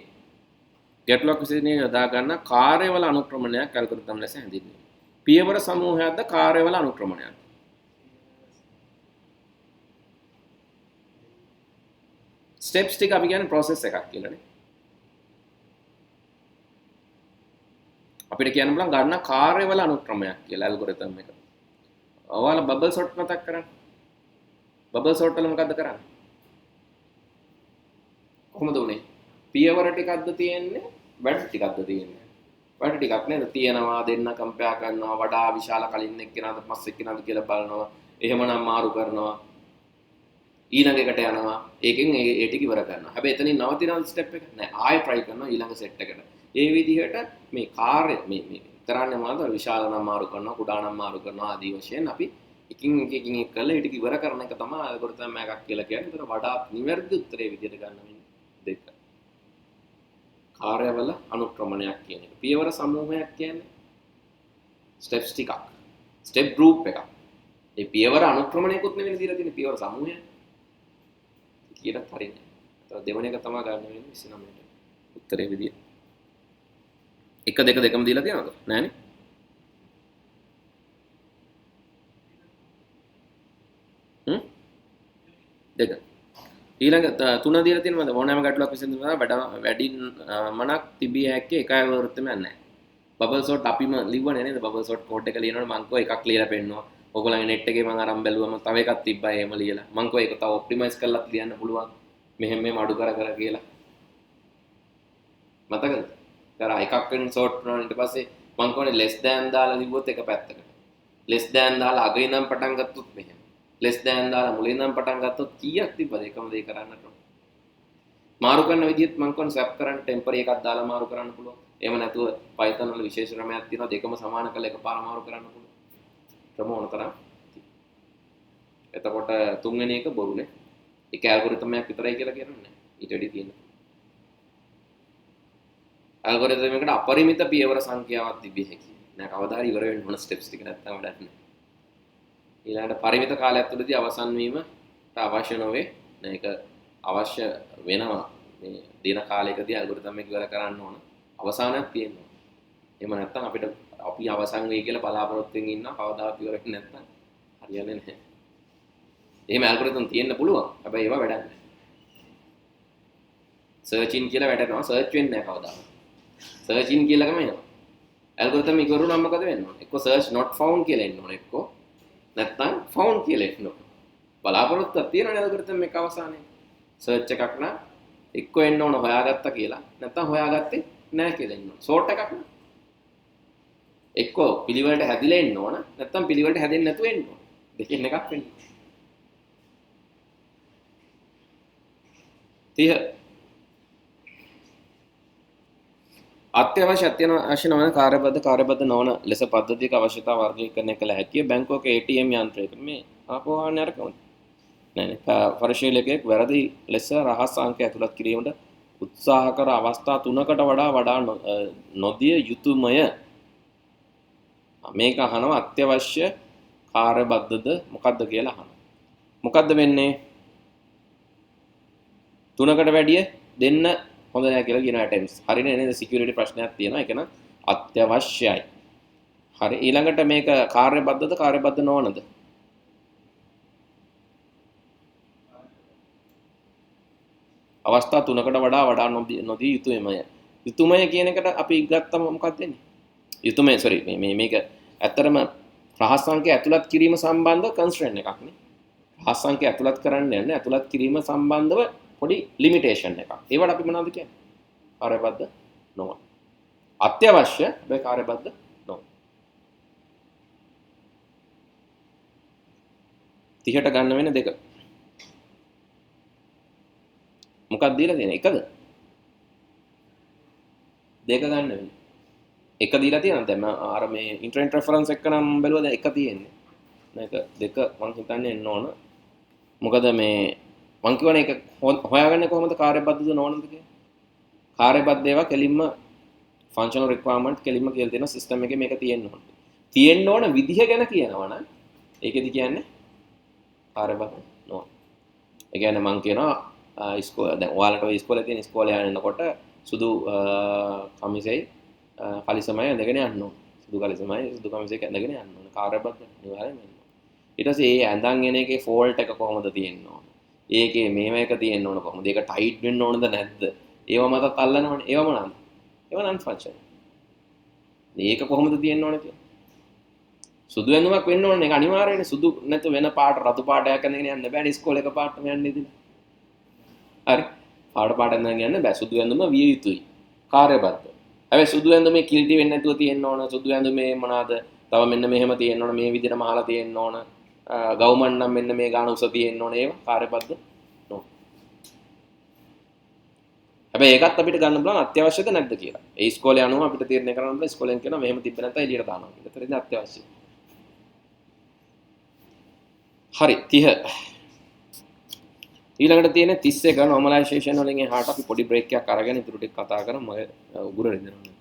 ගැටලුවක් විසඳීමට යොදා ගන්නා කාර්යවල අනුක්‍රමණයක් ඇල්ගොරිතම් ලෙස හැඳින්වේ. පියවර සමූහයක්ද කාර්යවල අනුක්‍රමණයක්? ස්ටෙප්ස් ටික අපි කියන්නේ process එකක් කියලානේ. අපිට කියන්න බලන් ගන්න කාර්යවල අනුක්‍රමයක් කියලා ඇල්ගොරිතම් එක. ඔයාලා බබල් සෝට් මතක් කරන්න. බබල් සෝට් වල මොකද්ද කරන්නේ? කොහොමද උනේ? පියවර ටිකක්ද තියෙන්නේ? වැඩ ටිකක්ද තියෙන්නේ? වැඩ ටිකක් නේද? තියෙනවා දෙන්න කම්පයා කරනවා වඩා විශාල කලින් එක්කෙනාද පස්සේ එක්කෙනාද කියලා බලනවා. එහෙමනම් මාරු කරනවා. ඊළඟ එකට යනවා. ඒකෙන් ඒ ටික ඉවර කරනවා. හැබැයි එතනින් නවතින ස්ටෙප් එක නෑ. ආයෙ try කරනවා ඊළඟ සෙට් එකට. ඒ විදිහට මේ කාර්ය මේ කරන්නේ මොනවද? විශාල නම් මාරු කරනවා, කුඩා නම් මාරු කරනවා ආදී වශයෙන් අපි එකින් එක කරලා ඒ ටික ඉවර කරන එක තමයි ඇල්ගොරිතම් එකක් කියලා කියන්නේ. ඒතර වඩා නිවැරදි උත්තරේ විදිහට ගන්න වෙන්නේ දෙක. කාර්යවල අනුක්‍රමණයක් කියන එක. පියවර සමූහයක් කියන්නේ ස්ටෙප්ස් ටිකක්. ස්ටෙප් ගෲප් එකක්. ඒ පියවර අනුක්‍රමණයකුත් නෙවෙයි දීලා තියෙන පියවර සමූහයක්. කීයට හරිනේ. ඒතර දෙවෙනි එක තමයි ගන්න වෙන්නේ 29ට. උත්තරේ විදිය. 1 2 දෙකම දීලා තියෙනවද? නෑනේ. දෙක. ඊළඟ 3 දීලා තියෙනවද? ඕනෑම ගැටලුවක් විසඳුමට වැඩි මනක් තිබිය හැකි එක ඇල්ගොරිතමක් නැහැ. බබල් සෝට් අපිම ලිව්වනේ නේද? බබල් සෝට් කෝඩ් එක ලියනකොට මං කෝ එකක් ලියලා පෙන්නනවා. ඔයගොල්ලන්ගේ net එකේ මං අරන් බැලුවම තව එකක් තිබ්බා එහෙම ලියලා. මං කෝ ඒක තව ඔප්ටිමයිස් කරලා ලියන්න පුළුවන්. මෙහෙම අඩු කර කියලා. මතකද? කරා එකක් වෙන සෝට් කරනවා ඊට පස්සේ මං කෝනේ less than දාලා ලිව්වොත් එක පැත්තකට. less than දාලා අග ඉඳන් පටන් ගත්තොත් මෙහෙම. less than දාලා මුල ඉඳන් පටන් ගත්තොත් කීයක් තිබ්බද එකම දේ කරන්නට? මාරු කරන විදිහත් මං කෝනේ swap කරන්න ටෙම්පරරි එකක් දාලා මාරු කරන්න පුළුවන්. එහෙම නැතුව Python වල විශේෂ ක්‍රමයක් තියෙනවා දෙකම සමාන කරලා එකපාර මාරු කරන්න පුළුවන්. ක්‍රම ඕනතරම්. එතකොට තුන්වෙනි එක බොරුනේ. ඒක ඇල්ගොරිතම් එකක් විතරයි කියලා කියන්නේ. ඊට වැඩි තියෙනවා. ඇල්ගොරිතම් එකකට අපරිමිත පියවර සංඛ්‍යාවක් තිබිය හැකියි. නෑ කවදා හරි ඉවර වෙන්න ඕන ස්ටෙප්ස් ටික නැත්තම් වැඩක් නෑ. ඊළඟට පරිමිත කාලයක් තුළදී අවසන් වීමට අවශ්‍ය නොවේ. නෑ ඒක අවශ්‍ය වෙනවා. මේ දින කාලයකදී ඇල්ගොරිතම් එක ඉවර කරන්න ඕන. අවසානයක් තියෙනවා. එහෙම නැත්තම් අපිට අපි අවසන් වෙයි කියලා බලාපොරොත්තු වෙමින් ඉන්නවා. කවදාවත් ඉවර වෙන්නේ නැත්තම් හරියන්නේ නැහැ. එහෙම ඇල්ගොරිතම් තියෙන්න පුළුවන්. හැබැයි ඒවා වැඩක් නැහැ. සර්චින් කියලා වැඩනවා. සර්ච් වෙන්නේ නැහැ කවදාවත්. සර්චින් කියලා ගම එනවා. ඇල්ගොරිතම් ඉවර වුණාම මොකද වෙන්නේ? එක්ක සර්ච් not found කියලා එන්න ඕනේ. එක්ක නැත්තම් found කියලා එන්න ඕනේ. බලාපොරොත්තුවක් තියෙනවනේ ඇල්ගොරිතම් එක අවසානයේ. සර්ච් එකක් නම් එක්ක එන්න ඕන හොයාගත්තා කියලා. නැත්තම් හොයාගත්තේ නැහැ කියලා එන්න ඕන. සෝට් එකක් නේ. එක්ක පිළිවෙලට හැදිලා එන්න ඕන. නැත්තම් පිළිවෙලට හැදෙන්නේ නැතුව එන්න ඕන. දෙකෙන් එකක් වෙන්න. 30 අත්‍යවශ්‍ය නොවන කාර්යබද්ධ නොවන ලෙස පද්ධතියක අවශ්‍යතාව වර්ගීකරණය කළ හැකිය. බැංකුවක ATM යන්ත්‍රයක මේ ආපෝහාන අරකම නෑනේ. පරිශීලකයෙක් වැරදි ලෙස රහස් අංක ඇතුළත් කිරීමට උත්සාහ කර අවස්ථා 3කට වඩා නොදිය යුතුයමය. මේක අහනවා අත්‍යවශ්‍ය කාර්යබද්ධද මොකද්ද කියලා අහනවා. මොකද්ද වෙන්නේ? 3කට වැඩිය දෙන්න හොඳ නැහැ කියලා කියන attempts. හරිනේ නේද? security ප්‍රශ්නයක් තියෙනවා. ඒක නම් අත්‍යවශ්‍යයි. හරි ඊළඟට මේක කාර්යබද්ධද කාර්යබද්ධ නොවනද? අවස්ථා තුනකට වඩා නොදී යුතුයමය. යුතුයමය කියන එකට අපි ගත්තම මොකක්ද වෙන්නේ? යුතුයමය sorry මේක ඇත්තරම රහස් සංඛ්‍යා ඇතුළත් කිරීම සම්බන්ධ කන්ස්ට්‍රේන්ට් එකක් නේ. රහස් සංඛ්‍යා ඇතුළත් කරන්න යන්නේ ඇතුළත් කිරීම සම්බන්ධව පොඩි ලිමිටේෂන් එකක්. ඒවට අපි මොනවද කියන්නේ? කාර්යබද්ධ නොව. අත්‍යවශ්‍ය හැබැයි කාර්යබද්ධ නොව. 30ට ගන්න වෙන දෙක. මොකක්ද දීලා තියෙන්නේ? එකද? දෙක ගන්න වෙන්නේ. එක දීලා තියෙනවා. දැන් මම අර මේ ඉන්ටර්නෙට් රෙෆරන්ස් එක නම් බැලුවා දැන් එක තියෙන්නේ. මේක දෙක මම හිතන්නේ එන්න ඕන. මොකද මේ මම කියවනේ එක හොයාගන්නේ කොහොමද කාර්යබද්ධද නොවනද කියලා. කාර්යබද්ධ ඒවා කෙලින්ම ෆන්ක්ෂනල් රික්වයර්මන්ට් කෙලින්ම කියලා තියෙන සිස්ටම් එකේ මේක තියෙන්න ඕන. තියෙන්න ඕන විදිහ ගැන කියනවා නම් ඒකෙදි කියන්නේ කාර්යබද්ධ නොවන. ඒ කියන්නේ මම කියනවා දැන් ඔයාලට ඔය ඉස්කෝලේ තියෙන ඉස්කෝලේ යනකොට සුදු කමිසෙයි කලිසමයි ඇඳගෙන යන්න ඕන. සුදු කලිසමයි සුදු කමිසෙයි ඇඳගෙන යන්න ඕන. කාර්යබද්ධ අනිවාර්යයෙන්ම වෙන්න ඕන. ඊට පස්සේ ඒ ඇඳන් එන එකේ ෆෝල්ට් එක කොහොමද තියෙන්න ඕන? ඒකේ මේව එක තියෙන්න ඕන කොහොමද? ඒක ටයිට් වෙන්න ඕනද නැද්ද? ඒව මතත් අල්ලනවනේ. ඒව මොනවාද? ඒව නන් ෆන්ක්ෂනල්. මේක කොහොමද තියෙන්න ඕන කියලා. සුදු ඇඳුමක් වෙන්න ඕනේ. ඒක අනිවාර්යනේ. සුදු නැතු වෙන පාට රතු පාටයක් ඇඳගෙන යන්න බෑනේ ඉස්කෝලේ එක පාටම යන්නේ ඉතින්. හරි පාට ඇඳගෙන යන්න බෑ. සුදු ඇඳුම විය යුතුයි. කාර්යබද්ධ. හැබැයි සුදු ඇඳුමේ කිල්ටි වෙන්නේ නැතුව තියෙන්න ඕන. සුදු ඇඳුමේ මොනවාද? තව මෙන්න මෙහෙම තියෙන්න ඕන. මේ විදිහට මහලා තියෙන්න ඕන. ගවුමන් නම් මෙන්න මේ ගාන උස තියෙන්න ඕන. ඒවා කාර්යබද්ධ නෝ. හැබැයි ඒකත් අපිට ගන්න බලන්න අත්‍යවශ්‍යද නැද්ද කියලා. ඒ ඉස්කෝලේ යනවා අපිට තීරණය කරන්න බෑ. ඉස්කෝලෙන් කියනවා මෙහෙම තිබ්බ නැත්නම් එළියට දානවා කියලා. ඒතරද අත්‍යවශ්‍යයි. හරි 30 ඊළඟට තියෙන 31 normalization වලින් එහාට අපි පොඩි බ්‍රේක් එකක් අරගෙන ඉතුරු ටික කතා කරමු. මම උගුර රිදෙනවා.